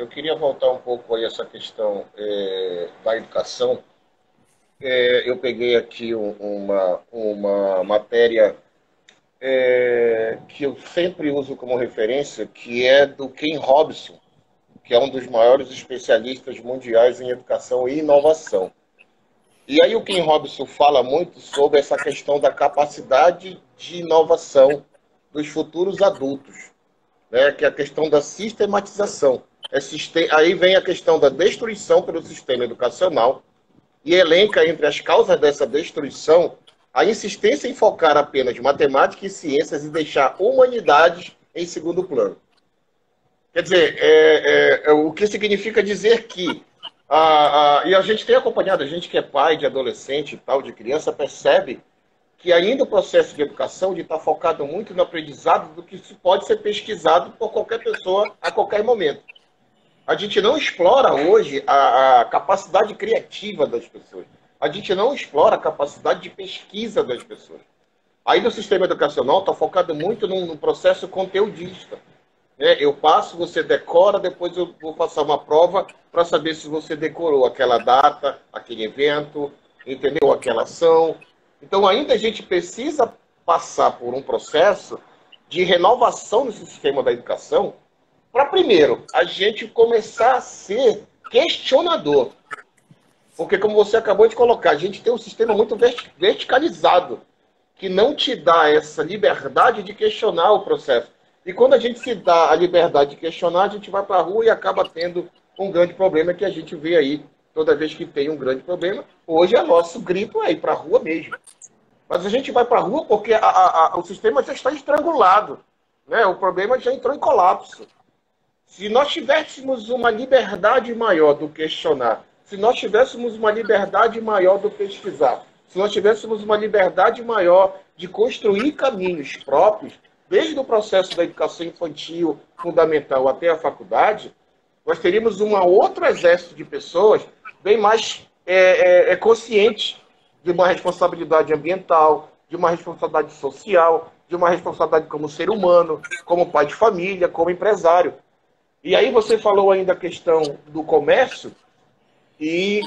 queria voltar um pouco aí a essa questão da educação. Eu peguei aqui uma matéria que eu sempre uso como referência, que é do Ken Robson, que é um dos maiores especialistas mundiais em educação e inovação. E aí o Ken Robson fala muito sobre essa questão da capacidade de inovação dos futuros adultos, né, que é a questão da sistematização. Aí vem a questão da destruição pelo sistema educacional e elenca entre as causas dessa destruição a insistência em focar apenas matemática e ciências e deixar humanidades em segundo plano. Quer dizer, o que significa dizer que e a gente tem acompanhado, a gente que é pai de adolescente e tal, de criança, percebe que ainda o processo de educação está focado muito no aprendizado do que pode ser pesquisado por qualquer pessoa a qualquer momento. A gente não explora hoje a capacidade criativa das pessoas. A gente não explora a capacidade de pesquisa das pessoas. Aí no sistema educacional está focado muito num processo conteudista. Eu passo, você decora, depois eu vou passar uma prova para saber se você decorou aquela data, aquele evento, entendeu? Aquela ação. Então, ainda a gente precisa passar por um processo de renovação nesse sistema da educação para, primeiro, a gente começar a ser questionador. Porque, como você acabou de colocar, a gente tem um sistema muito verticalizado, que não te dá essa liberdade de questionar o processo. E quando a gente se dá a liberdade de questionar, a gente vai para a rua e acaba tendo um grande problema que a gente vê aí toda vez que tem um grande problema. Hoje é nosso grito é ir para a rua mesmo. Mas a gente vai para a rua porque o sistema já está estrangulado, né? O problema já entrou em colapso. Se nós tivéssemos uma liberdade maior do questionar, se nós tivéssemos uma liberdade maior do pesquisar, se nós tivéssemos uma liberdade maior de construir caminhos próprios, desde o processo da educação infantil, fundamental, até a faculdade, nós teríamos um outro exército de pessoas bem mais conscientes de uma responsabilidade ambiental, de uma responsabilidade social, de uma responsabilidade como ser humano, como pai de família, como empresário. E aí você falou ainda a questão do comércio e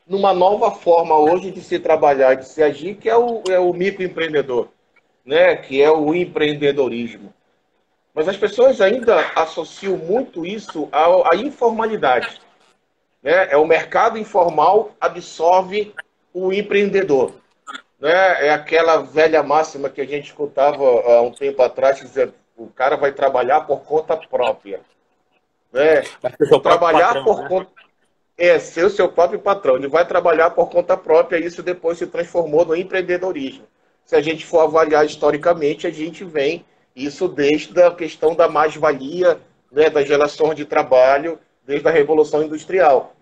numa nova forma hoje de se trabalhar, de se agir, que é o microempreendedor, né? Que é o empreendedorismo. Mas as pessoas ainda associam muito isso à informalidade, né? É o mercado informal absorve o empreendedor, né? É aquela velha máxima que a gente escutava há um tempo atrás, dizendo o cara vai trabalhar por conta própria, né? Vai ser O seu próprio trabalhar patrão, por né? conta é ser o seu próprio patrão. Ele vai trabalhar por conta própria e isso depois se transformou no empreendedorismo. Se a gente for avaliar historicamente, a gente vem isso desde a questão da mais-valia, né, das relações de trabalho, desde a Revolução Industrial.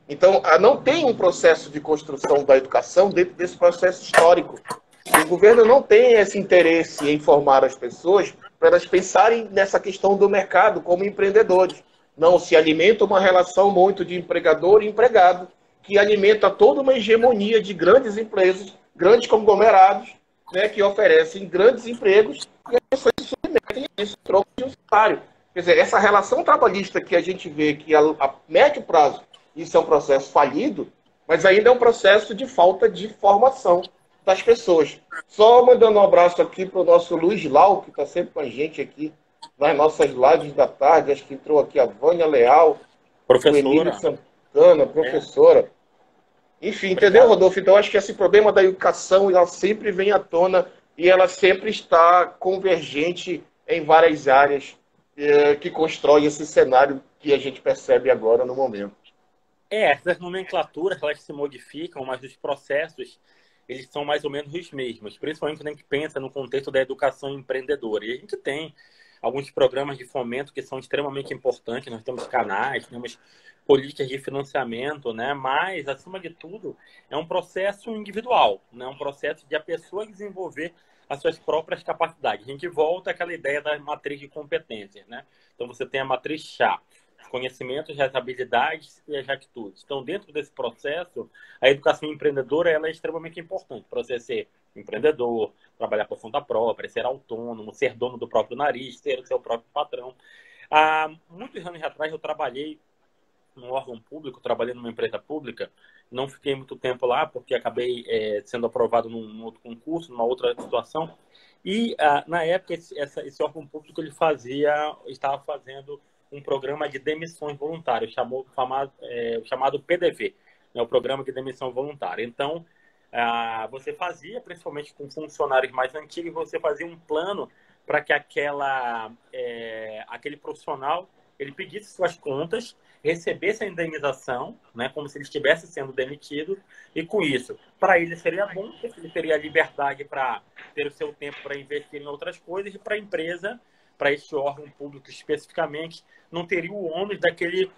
Então, não tem um processo de construção da educação dentro desse processo histórico. E o governo não tem esse interesse em formar as pessoas para elas pensarem nessa questão do mercado como empreendedores. Não, se alimenta uma relação muito de empregador e empregado, que alimenta toda uma hegemonia de grandes empresas, grandes conglomerados, né, que oferecem grandes empregos e as pessoas se submetem a isso em troca de um salário. Quer dizer, essa relação trabalhista que a gente vê que a médio prazo isso é um processo falido, mas ainda é um processo de falta de formação das pessoas. Só mandando um abraço aqui para o nosso Luiz Lau, que está sempre com a gente aqui nas nossas lives da tarde. Acho que entrou aqui a Vânia Leal, o Emílio Professora. Santana, É, professora. Enfim, entendeu, obrigado. Rodolfo? Então, acho que esse problema da educação ela sempre vem à tona e ela sempre está convergente em várias áreas que constrói esse cenário que a gente percebe agora no momento. Essas nomenclaturas elas se modificam, mas os processos eles são mais ou menos os mesmos, principalmente quando a gente pensa no contexto da educação empreendedora. E a gente tem alguns programas de fomento que são extremamente importantes, nós temos canais, temos políticas de financiamento, né? Mas, acima de tudo, é um processo individual, né? Um processo de a pessoa desenvolver as suas próprias capacidades. A gente volta àquela ideia da matriz de competências, né? Então, você tem a matriz chá, os conhecimentos, as habilidades e as atitudes. Então, dentro desse processo, a educação empreendedora ela é extremamente importante para você ser empreendedor, trabalhar por conta própria, ser autônomo, ser dono do próprio nariz, ser o seu próprio patrão. Há muitos anos atrás eu trabalhei num órgão público, trabalhei numa empresa pública, não fiquei muito tempo lá porque acabei sendo aprovado num outro concurso, numa outra situação. E na época esse órgão público ele estava fazendo um programa de demissões voluntárias, chamado PDV, né, o Programa de Demissão Voluntária. Então, você fazia, principalmente com funcionários mais antigos, você fazia um plano para que aquele profissional ele pedisse suas contas, recebesse a indenização, né, como se ele estivesse sendo demitido, e com isso, para ele seria bom, porque ele teria liberdade para ter o seu tempo para investir em outras coisas, e para a empresa, para este órgão público especificamente, não teria o ônus daquele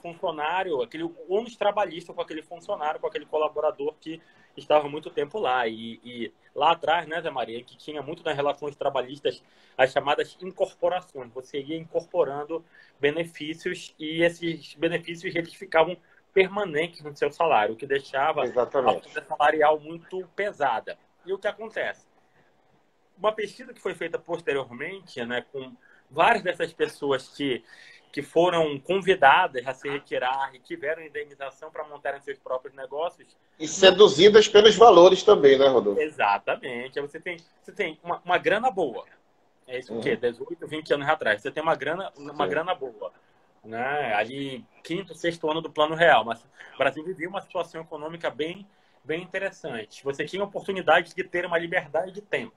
funcionário, aquele ônus trabalhista com aquele funcionário, com aquele colaborador que estava muito tempo lá. E lá atrás, né, Zé Maria, que tinha muito nas relações trabalhistas as chamadas incorporações. Você ia incorporando benefícios e esses benefícios eles ficavam permanentes no seu salário, o que deixava a Exatamente. folha salarial muito pesada. E o que acontece? Uma pesquisa que foi feita posteriormente, né, com várias dessas pessoas que foram convidadas a se retirar e tiveram indenização para montarem seus próprios negócios, E não. seduzidas pelos valores também, né, Rodolfo? Exatamente. Aí você tem uma grana boa. É isso o quê? Uhum, 18, 20 anos atrás. Você tem uma sim. grana boa. Né? Ali, quinto, sexto ano do Plano Real. Mas o Brasil vivia uma situação econômica bem interessante. Você tinha a oportunidade de ter uma liberdade de tempo.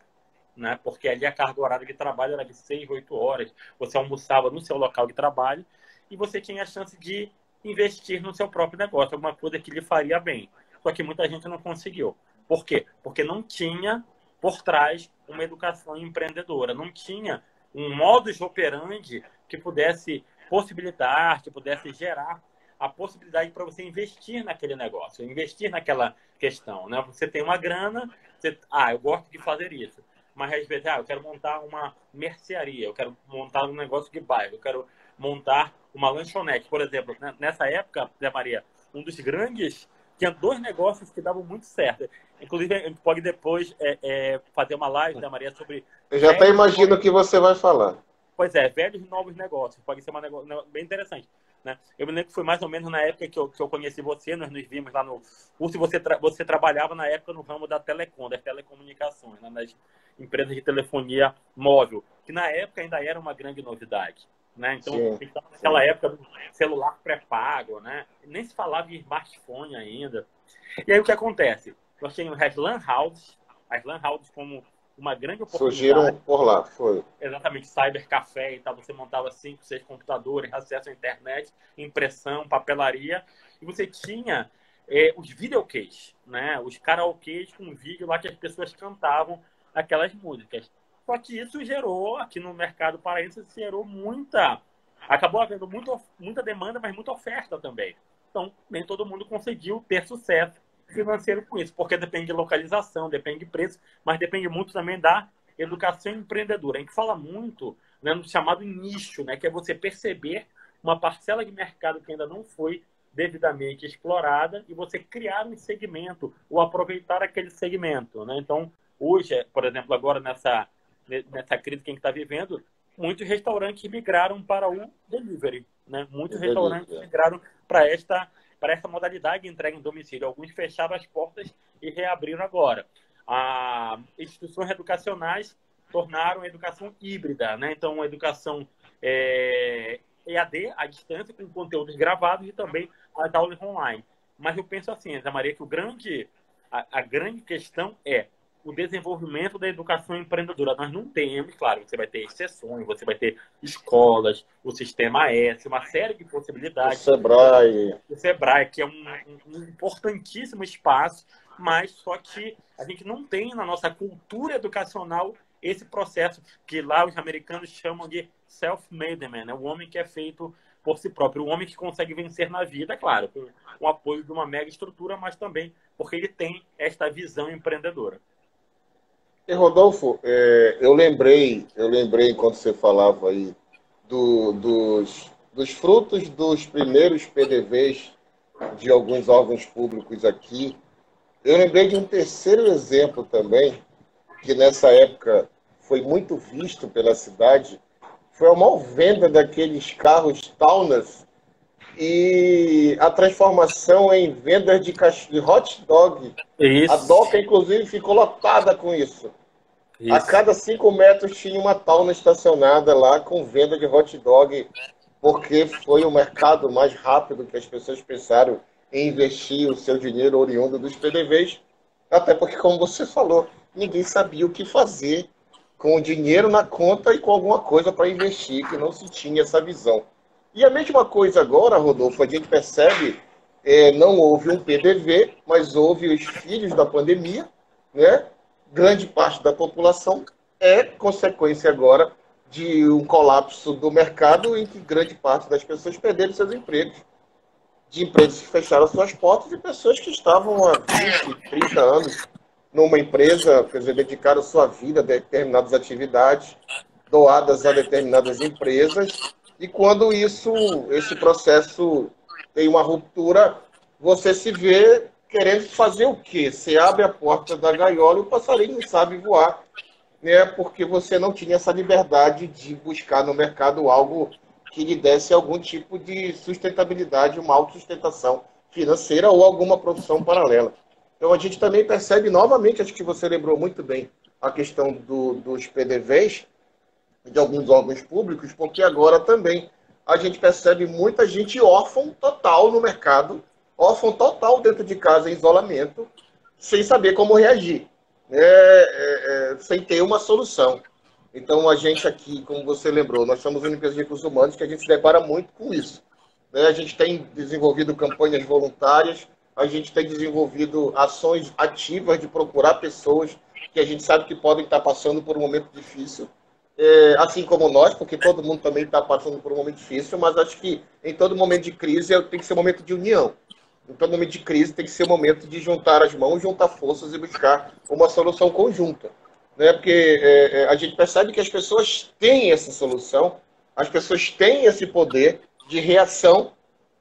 Né? Porque ali a carga horária de trabalho era de 6, 8 horas. Você almoçava no seu local de trabalho e você tinha a chance de investir no seu próprio negócio, alguma coisa que lhe faria bem. Só que muita gente não conseguiu. Por quê? Porque não tinha por trás uma educação empreendedora, não tinha um modus operandi que pudesse possibilitar, que pudesse gerar a possibilidade para você investir naquele negócio, investir naquela questão. Né? Você tem uma grana, eu gosto de fazer isso. Mas às vezes, eu quero montar uma mercearia, eu quero montar um negócio de bairro, eu quero montar uma lanchonete. Por exemplo, nessa época, Zé Maria, um dos grandes. Tinha dois negócios que davam muito certo. Inclusive, a gente pode depois fazer uma live, Zé Maria, sobre Eu já até velhos e imagino novos. o que você vai falar. Pois é, velhos e novos negócios. Pode ser um negócio bem interessante. né? Eu me lembro que foi mais ou menos na época que eu conheci você, nós nos vimos lá no curso, e você trabalhava na época no ramo da telecom, das telecomunicações, né? Nas empresas de telefonia móvel, que na época ainda era uma grande novidade, né? Então, Sim, naquela sim. época do celular pré-pago, né? Nem se falava em smartphone ainda. E aí o que acontece? Nós tínhamos as lan houses como uma grande Surgiram oportunidade, por lá, foi. exatamente, cybercafé e tal, você montava 5, 6 computadores, acesso à internet, impressão, papelaria, e você tinha os videocases, né? Os karaokês com vídeo lá que as pessoas cantavam aquelas músicas. Só que isso gerou, aqui no mercado paraense, gerou acabou havendo muita demanda, mas muita oferta também. Então, nem todo mundo conseguiu ter sucesso financeiro com isso, porque depende de localização, depende de preço, mas depende muito também da educação empreendedora. A gente fala muito, né, no chamado nicho, né, que é você perceber uma parcela de mercado que ainda não foi devidamente explorada e você criar um segmento ou aproveitar aquele segmento, né? Então, hoje, por exemplo, agora nessa crise que a gente está vivendo, muitos restaurantes migraram para o delivery, né? Muitos restaurantes migraram para essa modalidade de entrega em domicílio. Alguns fecharam as portas e reabriram agora. As instituições educacionais tornaram a educação híbrida, né? Então, a educação EAD, à distância, com conteúdos gravados e também as aulas online. Mas eu penso assim, Ana Maria, que a grande questão é o desenvolvimento da educação empreendedora. Nós não temos, claro, você vai ter exceções, você vai ter escolas, o Sistema S, uma série de O possibilidades. Sebrae. O Sebrae, que é um importantíssimo espaço, mas só que a gente não tem na nossa cultura educacional esse processo que lá os americanos chamam de self-made man, né? O homem que é feito por si próprio, o homem que consegue vencer na vida, claro, com o apoio de uma mega estrutura, mas também porque ele tem esta visão empreendedora. E Rodolfo, eu lembrei enquanto você falava aí dos frutos dos primeiros PDVs de alguns órgãos públicos aqui. Eu lembrei de um terceiro exemplo também, que nessa época foi muito visto pela cidade, foi a maior venda daqueles carros Taunas e a transformação em vendas de hot dog. A Isso, Doca, inclusive, ficou lotada com isso. A isso. cada 5 metros tinha uma Tauna estacionada lá com venda de hot dog, porque foi o mercado mais rápido que as pessoas pensaram em investir o seu dinheiro oriundo dos PDVs, até porque, como você falou, ninguém sabia o que fazer com o dinheiro na conta e com alguma coisa para investir, que não se tinha essa visão. E a mesma coisa agora, Rodolfo, a gente percebe, não houve um PDV, mas houve os filhos da pandemia, né? Grande parte da população é consequência agora de um colapso do mercado em que grande parte das pessoas perderam seus empregos, de empresas que fecharam suas portas e pessoas que estavam há 20, 30 anos numa empresa, quer dizer, dedicaram sua vida a determinadas atividades doadas a determinadas empresas, e quando esse processo tem uma ruptura, você se vê querendo fazer o quê? Você abre a porta da gaiola e o passarinho não sabe voar, né? Porque você não tinha essa liberdade de buscar no mercado algo que lhe desse algum tipo de sustentabilidade, uma autossustentação financeira ou alguma profissão paralela. Então a gente também percebe novamente, acho que você lembrou muito bem a questão dos PDVs, de alguns órgãos públicos, porque agora também a gente percebe muita gente órfã total no mercado, órfã total dentro de casa em isolamento, sem saber como reagir, né? Sem ter uma solução. Então a gente aqui, como você lembrou, nós somos uma empresa de recursos humanos que a gente se depara muito com isso, né? A gente tem desenvolvido campanhas voluntárias, a gente tem desenvolvido ações ativas de procurar pessoas que a gente sabe que podem estar passando por um momento difícil, assim como nós, porque todo mundo também está passando por um momento difícil, mas acho que em todo momento de crise tem que ser um momento de união. Em todo momento de crise tem que ser um momento de juntar as mãos, juntar forças e buscar uma solução conjunta, né? Porque a gente percebe que as pessoas têm essa solução, as pessoas têm esse poder de reação,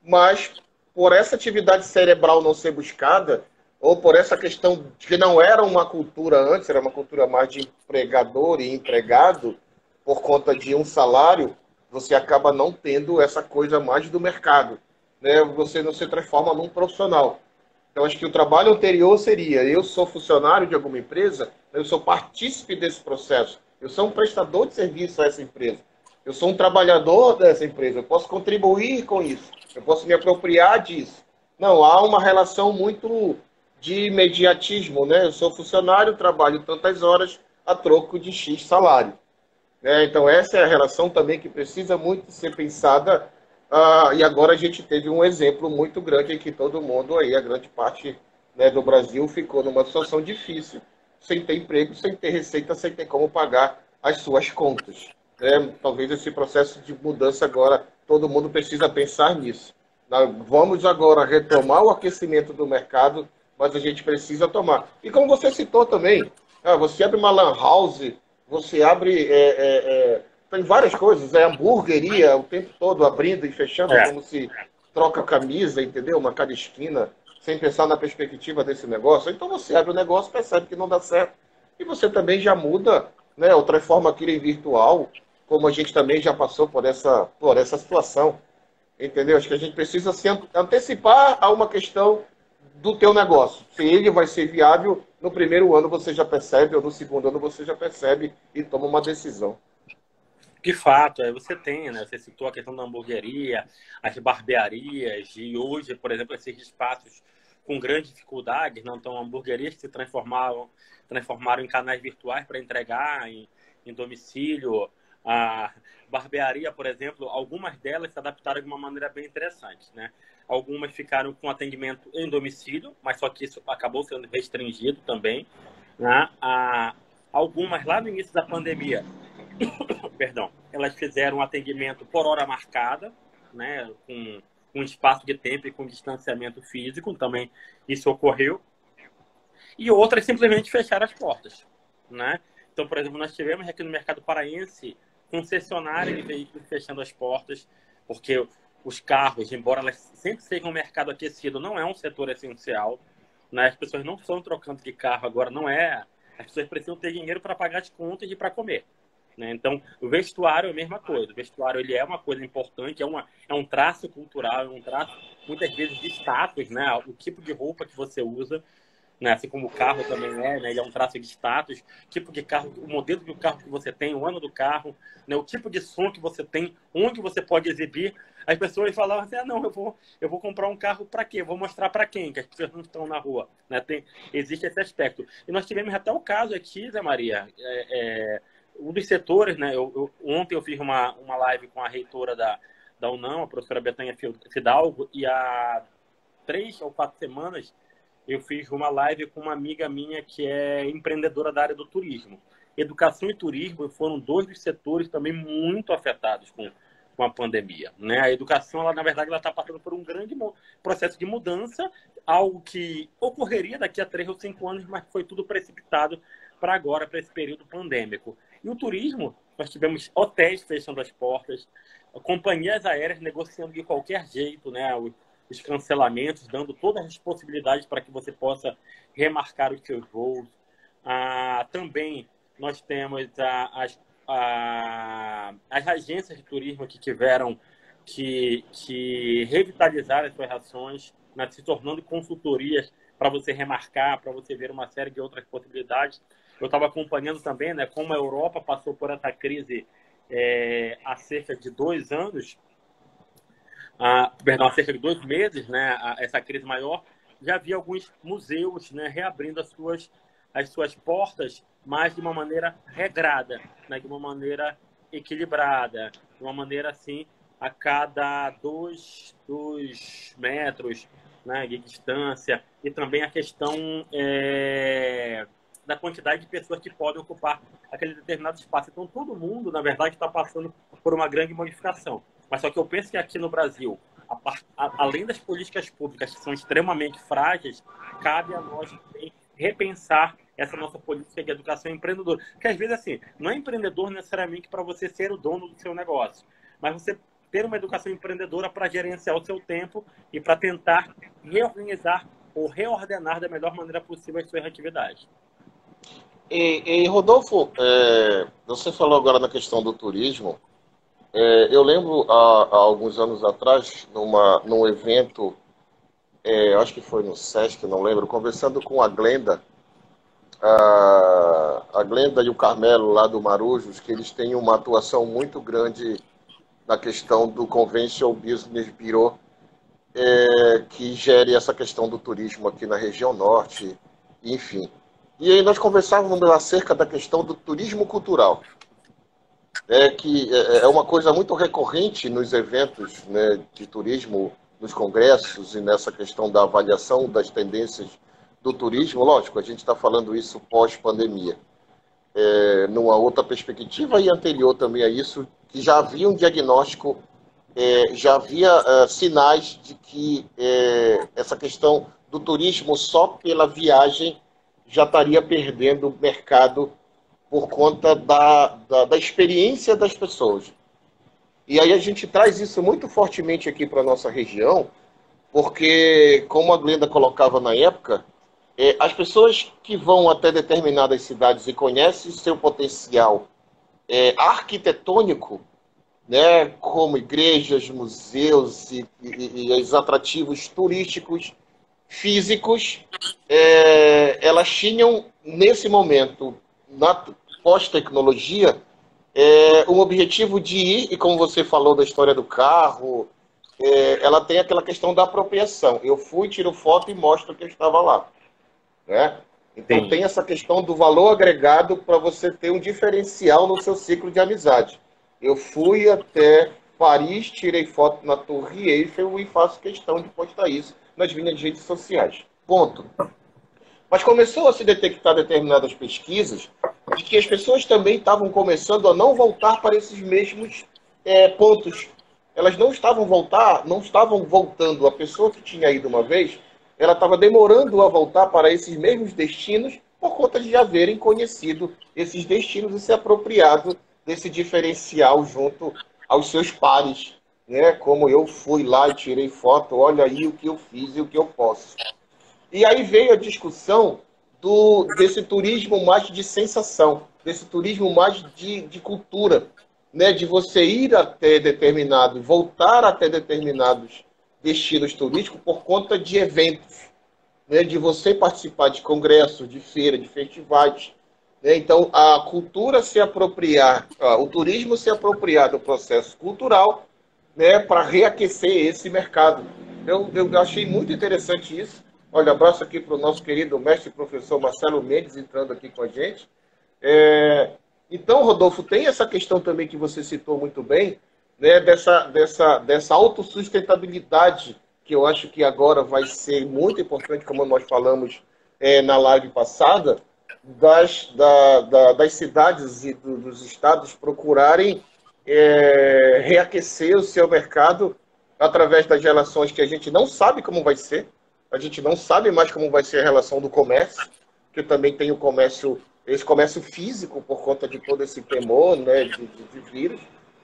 mas por essa atividade cerebral não ser buscada, ou por essa questão de que não era uma cultura antes, era uma cultura mais de empregador e empregado, por conta de um salário, você acaba não tendo essa coisa mais do mercado, né? Você não se transforma num profissional. Então, acho que o trabalho anterior seria: eu sou funcionário de alguma empresa, eu sou partícipe desse processo, eu sou um prestador de serviço a essa empresa, eu sou um trabalhador dessa empresa, eu posso contribuir com isso, eu posso me apropriar disso. Não, há uma relação muito de imediatismo, né? Eu sou funcionário, trabalho tantas horas a troco de X salário. Né? Então, essa é a relação também que precisa muito ser pensada. E agora a gente teve um exemplo muito grande em que todo mundo, aí, a grande parte, né, do Brasil, ficou numa situação difícil, sem ter emprego, sem ter receita, sem ter como pagar as suas contas. Né? Talvez esse processo de mudança agora, todo mundo precisa pensar nisso. Vamos agora retomar o aquecimento do mercado, mas a gente precisa tomar. E como você citou também, você abre uma lan house, você abre. Tem várias coisas, hamburgueria o tempo todo abrindo e fechando, É. como se troca camisa, entendeu? Uma cada esquina, sem pensar na perspectiva desse negócio. Então você abre o negócio, percebe que não dá certo. E você também já muda, né? Ou transforma aquilo em virtual, como a gente também já passou por essa situação. Entendeu? Acho que a gente precisa se antecipar a uma questão do teu negócio. Se ele vai ser viável, no primeiro ano você já percebe, ou no segundo ano você já percebe e toma uma decisão. De fato, você tem, né? Você citou a questão da hamburgueria, as barbearias, e hoje, por exemplo, esses espaços com grande dificuldade, não estão hamburguerias que se transformaram em canais virtuais para entregar em domicílio. A barbearia, por exemplo, algumas delas se adaptaram de uma maneira bem interessante, né? Algumas ficaram com atendimento em domicílio, mas só que isso acabou sendo restringido também, né? Algumas lá no início da pandemia, perdão, elas fizeram um atendimento por hora marcada, né, com um espaço de tempo e com distanciamento físico, também isso ocorreu. E outras simplesmente fecharam as portas, né? Então, por exemplo, nós tivemos aqui no mercado paraense concessionária de veículos fechando as portas, porque os carros, embora elas sempre sejam um mercado aquecido, não é um setor essencial, né? As pessoas não estão trocando de carro agora, não é. As pessoas precisam ter dinheiro para pagar as contas e para comer. Né? Então, o vestuário é a mesma coisa. O vestuário ele é uma coisa importante, é um traço cultural, é um traço, muitas vezes, de status, né? O tipo de roupa que você usa, né? Assim como o carro também é, né? Ele é um traço de status, tipo de carro, o modelo do carro que você tem, o ano do carro, né? O tipo de som que você tem, onde você pode exibir. As pessoas falavam assim, não, eu vou comprar um carro para quê? Eu vou mostrar para quem? Que as pessoas não estão na rua. Né? Existe esse aspecto. E nós tivemos até o caso aqui, Zé Maria, um dos setores, né? Ontem eu fiz uma live com a reitora da UNAM, a professora Betânia Fidalgo, e há 3 ou 4 semanas eu fiz uma live com uma amiga minha que é empreendedora da área do turismo. Educação e turismo foram 2 dos setores também muito afetados com a pandemia. Né? A educação, ela, na verdade, ela está passando por um grande processo de mudança, algo que ocorreria daqui a 3 ou 5 anos, mas foi tudo precipitado para agora, para esse período pandêmico. E o turismo, nós tivemos hotéis fechando as portas, companhias aéreas negociando de qualquer jeito, né, os cancelamentos, dando todas as possibilidades para que você possa remarcar os seus voos. Também nós temos as agências de turismo que tiveram que revitalizar as suas ações, né, se tornando consultorias para você remarcar, para você ver uma série de outras possibilidades. Eu estava acompanhando também, né, como a Europa passou por essa crise há cerca de 2 anos, há cerca de 2 meses, né, essa crise maior, já havia alguns museus, né, reabrindo as suas portas, mas de uma maneira regrada, né, de uma maneira equilibrada, de uma maneira assim, a cada 2 metros, né, de distância, e também a questão da quantidade de pessoas que podem ocupar aquele determinado espaço. Então, todo mundo, na verdade, está passando por uma grande modificação. Mas só que eu penso que aqui no Brasil, além das políticas públicas que são extremamente frágeis, cabe a nós também repensar essa nossa política de educação empreendedora. Porque, às vezes, assim, não é empreendedor necessariamente para você ser o dono do seu negócio, mas você ter uma educação empreendedora para gerenciar o seu tempo e para tentar reorganizar ou reordenar da melhor maneira possível as suas atividades. E Rodolfo, você falou agora na questão do turismo. Eu lembro há alguns anos atrás, num evento, acho que foi no Sesc, não lembro, conversando com a Glenda, a Glenda e o Carmelo lá do Marujos, que eles têm uma atuação muito grande na questão do Conventional Business Bureau, que gere essa questão do turismo aqui na região norte, enfim. E aí nós conversávamos acerca da questão do turismo cultural, que é uma coisa muito recorrente nos eventos, né, de turismo, nos congressos e nessa questão da avaliação das tendências do turismo. Lógico, a gente está falando isso pós-pandemia, numa outra perspectiva e anterior também a isso, que já havia um diagnóstico, já havia sinais de que essa questão do turismo só pela viagem já estaria perdendo mercado por conta da experiência das pessoas. E aí a gente traz isso muito fortemente aqui para a nossa região, porque, como a Glenda colocava na época, as pessoas que vão até determinadas cidades e conhecem seu potencial arquitetônico, né, como igrejas, museus e os atrativos turísticos físicos, elas tinham, nesse momento, na pós-tecnologia, um objetivo de ir, e como você falou da história do carro, ela tem aquela questão da apropriação. Eu fui, tiro foto e mostro que eu estava lá, né? Então Sim. tem essa questão do valor agregado para você ter um diferencial no seu ciclo de amizade. Eu fui até Paris, tirei foto na Torre Eiffel e faço questão de postar isso nas minhas redes sociais. Ponto. Mas começou a se detectar determinadas pesquisas de que as pessoas também estavam começando a não voltar para esses mesmos pontos. Elas não estavam voltando. A pessoa que tinha ido uma vez, ela estava demorando a voltar para esses mesmos destinos por conta de já haverem conhecido esses destinos e se apropriado desse diferencial junto aos seus pares, né? Como eu fui lá e tirei foto, olha aí o que eu fiz e o que eu posso. E aí veio a discussão desse turismo mais de sensação, desse turismo mais de cultura, né? De você ir até determinado, voltar até determinados destinos turísticos por conta de eventos, né? De você participar de congressos, de feiras, de festivais. Né? Então, a cultura se apropriar, o turismo se apropriar do processo cultural, né, para reaquecer esse mercado. Eu achei muito interessante isso. Olha, abraço aqui para o nosso querido mestre e professor Marcelo Mendes entrando aqui com a gente. Então, Rodolfo, tem essa questão também que você citou muito bem, né, dessa autossustentabilidade, que eu acho que agora vai ser muito importante, como nós falamos na live passada, das cidades e dos estados procurarem reaquecer o seu mercado através das relações que a gente não sabe como vai ser. A gente não sabe mais como vai ser a relação do comércio, que também tem o comércio, esse comércio físico por conta de todo esse temor, né, de vírus,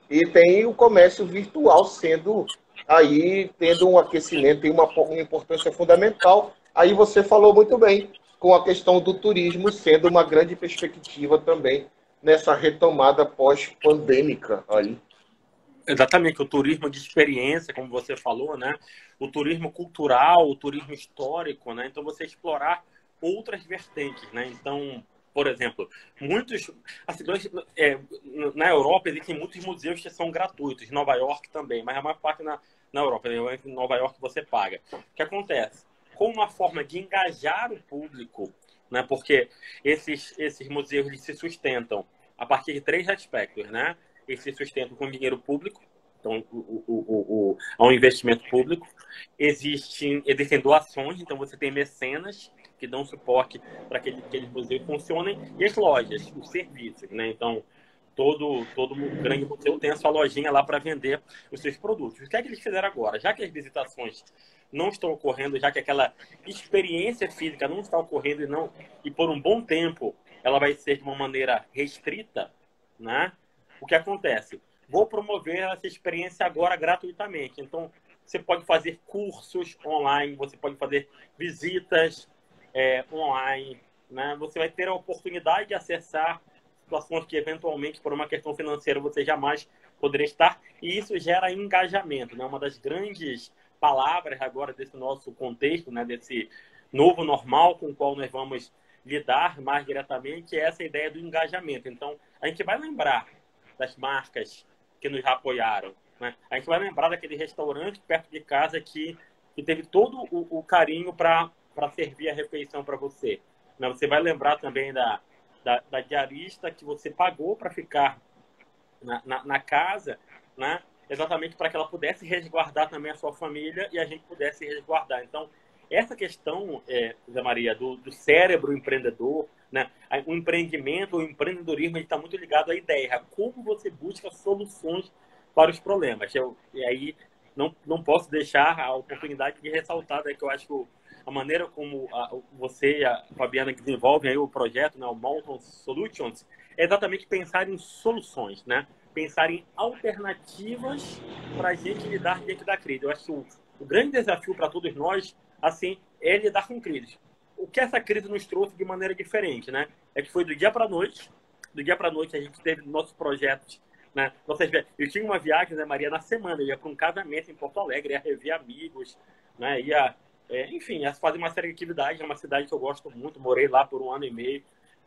e tem o comércio virtual sendo aí tendo um aquecimento e uma importância fundamental. Aí você falou muito bem com a questão do turismo sendo uma grande perspectiva também nessa retomada pós-pandêmica aí. Exatamente, o turismo de experiência, como você falou, né? O turismo cultural, o turismo histórico, né? Então você explorar outras vertentes, né? Então, por exemplo, muitos, assim, na Europa existem muitos museus que são gratuitos, em Nova York também, mas a maior parte na Europa, né? Em Nova York você paga. O que acontece? Como uma forma de engajar o público, né? Porque esses museus eles se sustentam a partir de três aspectos, né? Eles se sustentam com dinheiro público, então há um investimento público. Existem doações, então você tem mecenas que dão suporte para que aquele museu funcione, e as lojas, os serviços, né? Então, todo grande museu tem a sua lojinha lá para vender os seus produtos. O que é que eles fizeram agora? Já que as visitações não estão ocorrendo, já que aquela experiência física não está ocorrendo e por um bom tempo ela vai ser de uma maneira restrita, né? O que acontece? Vou promover essa experiência agora gratuitamente. Então, você pode fazer cursos online, você pode fazer visitas online, né? Você vai ter a oportunidade de acessar situações que, eventualmente, por uma questão financeira, você jamais poderia estar, e isso gera engajamento, né? Uma das grandes palavras agora desse nosso contexto, né? Desse novo normal com o qual nós vamos lidar mais diretamente, é essa ideia do engajamento. Então, a gente vai lembrar das marcas que nos apoiaram, né? A gente vai lembrar daquele restaurante perto de casa que teve todo o carinho para servir a refeição para você, né? Você vai lembrar também da diarista que você pagou para ficar na casa, né? Exatamente para que ela pudesse resguardar também a sua família e a gente pudesse resguardar. Então, essa questão, Zé Maria, do cérebro empreendedor, né? O empreendimento, o empreendedorismo, está muito ligado à ideia, como você busca soluções para os problemas. E aí não posso deixar a oportunidade de ressaltar, né, que eu acho que a maneira como você e a Fabiana desenvolvem aí o projeto, né, o Molton Solutions, é exatamente pensar em soluções, né? Pensar em alternativas para a gente lidar diante da crise. Eu acho que o grande desafio para todos nós, assim, é lidar com crise. O que essa crise nos trouxe de maneira diferente, né? É que foi do dia para a noite a gente teve nossos projetos, né? Eu tinha uma viagem, né, Maria, na semana, eu ia para um casamento em Porto Alegre, ia rever amigos, né? Enfim, ia fazer uma série de atividades, é uma cidade que eu gosto muito, morei lá por 1 ano e meio,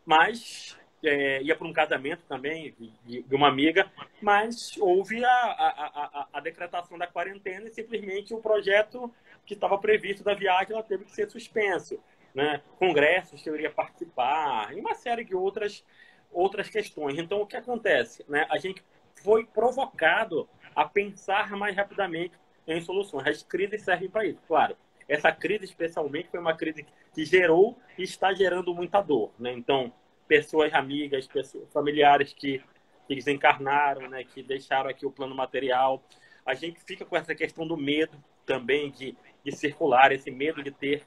mas ia para um casamento também de uma amiga, mas houve a decretação da quarentena e simplesmente o projeto que estava previsto da viagem ela teve que ser suspenso, né? Congressos que eu iria participar, e uma série de outras questões. Então, o que acontece, né? A gente foi provocado a pensar mais rapidamente em soluções. As crises servem para isso, claro. Essa crise, especialmente, foi uma crise que gerou e está gerando muita dor, né? Então, pessoas amigas, familiares que desencarnaram, né? Que deixaram aqui o plano material. A gente fica com essa questão do medo também de circular, esse medo de ter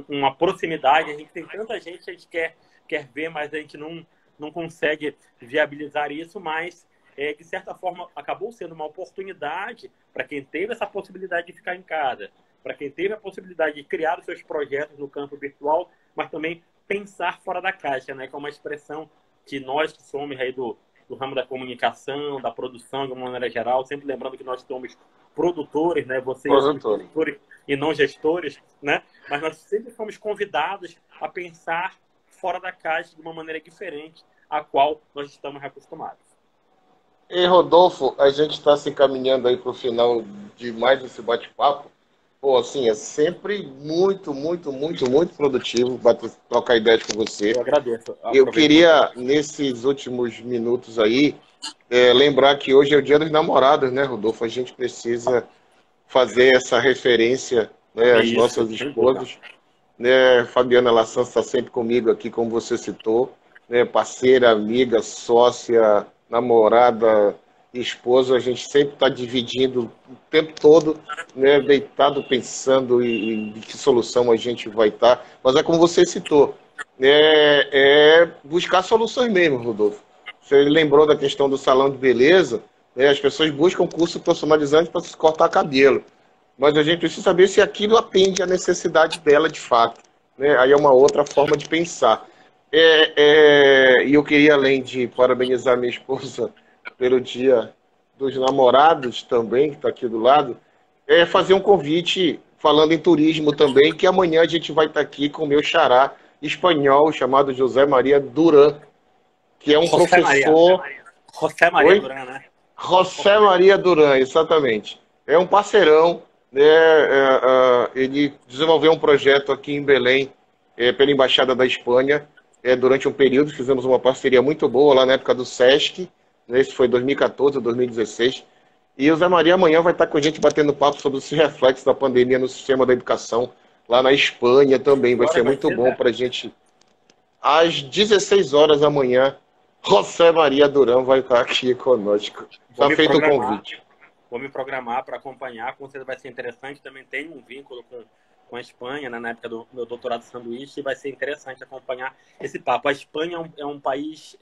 uma proximidade. A gente tem tanta gente que a gente quer ver, mas a gente não consegue viabilizar isso, mas de certa forma acabou sendo uma oportunidade para quem teve essa possibilidade de ficar em casa, para quem teve a possibilidade de criar os seus projetos no campo virtual, mas também pensar fora da caixa, né? Que é uma expressão que nós que somos aí do ramo da comunicação, da produção de uma maneira geral, sempre lembrando que nós somos produtores, né? Vocês são produtores e não gestores, né? Mas nós sempre fomos convidados a pensar fora da caixa de uma maneira diferente a qual nós estamos acostumados. E Rodolfo, a gente está se encaminhando aí para o final de mais esse bate-papo. Pô, assim, é sempre muito, muito, muito, muito produtivo trocar ideias com você. Eu agradeço. Eu queria, nesses últimos minutos aí, lembrar que hoje é o Dia dos Namorados, né, Rodolfo? A gente precisa fazer essa referência, né, às nossas esposas. Né, Fabiana Lassan está sempre comigo aqui, como você citou, né, parceira, amiga, sócia, namorada, esposa, a gente sempre está dividindo o tempo todo, né, deitado pensando em que solução a gente vai estar. Mas é como você citou, é buscar soluções mesmo, Rodolfo. Você lembrou da questão do salão de beleza, né, as pessoas buscam curso personalizante para se cortar cabelo. Mas a gente precisa saber se aquilo atende à necessidade dela de fato, né? Aí é uma outra forma de pensar. E eu queria, além de parabenizar minha esposa pelo Dia dos Namorados também, que está aqui do lado, fazer um convite, falando em turismo também, que amanhã a gente vai estar aqui com o meu xará espanhol, chamado José Maria Duran, que é um professor... José Maria Duran, né? José Maria Duran, exatamente. É um parceirão, né? Ele desenvolveu um projeto aqui em Belém, pela Embaixada da Espanha, durante um período, fizemos uma parceria muito boa lá na época do Sesc, né? Esse foi 2014 ou 2016, e o Zé Maria amanhã vai estar com a gente batendo papo sobre esse reflexo da pandemia no sistema da educação, lá na Espanha também, vai ser muito bom para a gente. Às 16 horas da manhã, José Maria Duran vai estar aqui conosco. Está feito o convite. Vou me programar para acompanhar, com certeza vai ser interessante. Também tem um vínculo com a Espanha, né, na época do meu doutorado de sanduíche, e vai ser interessante acompanhar esse papo. A Espanha é um país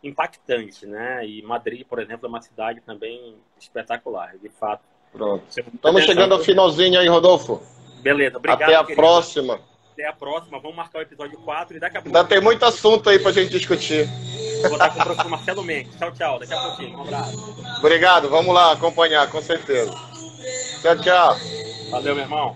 impactante, né? E Madrid, por exemplo, é uma cidade também espetacular, de fato. Pronto. Estamos chegando ao finalzinho aí, Rodolfo. Beleza, obrigado. Até a próxima. Até a próxima. Vamos marcar o episódio 4 e daqui a pouco... Ainda tem muito assunto aí para a gente discutir. vou estar com o professor Marcelo Mendes. Tchau, tchau. Daqui a pouquinho. Um abraço. Obrigado. Vamos lá acompanhar, com certeza. Tchau, tchau. Valeu, meu irmão.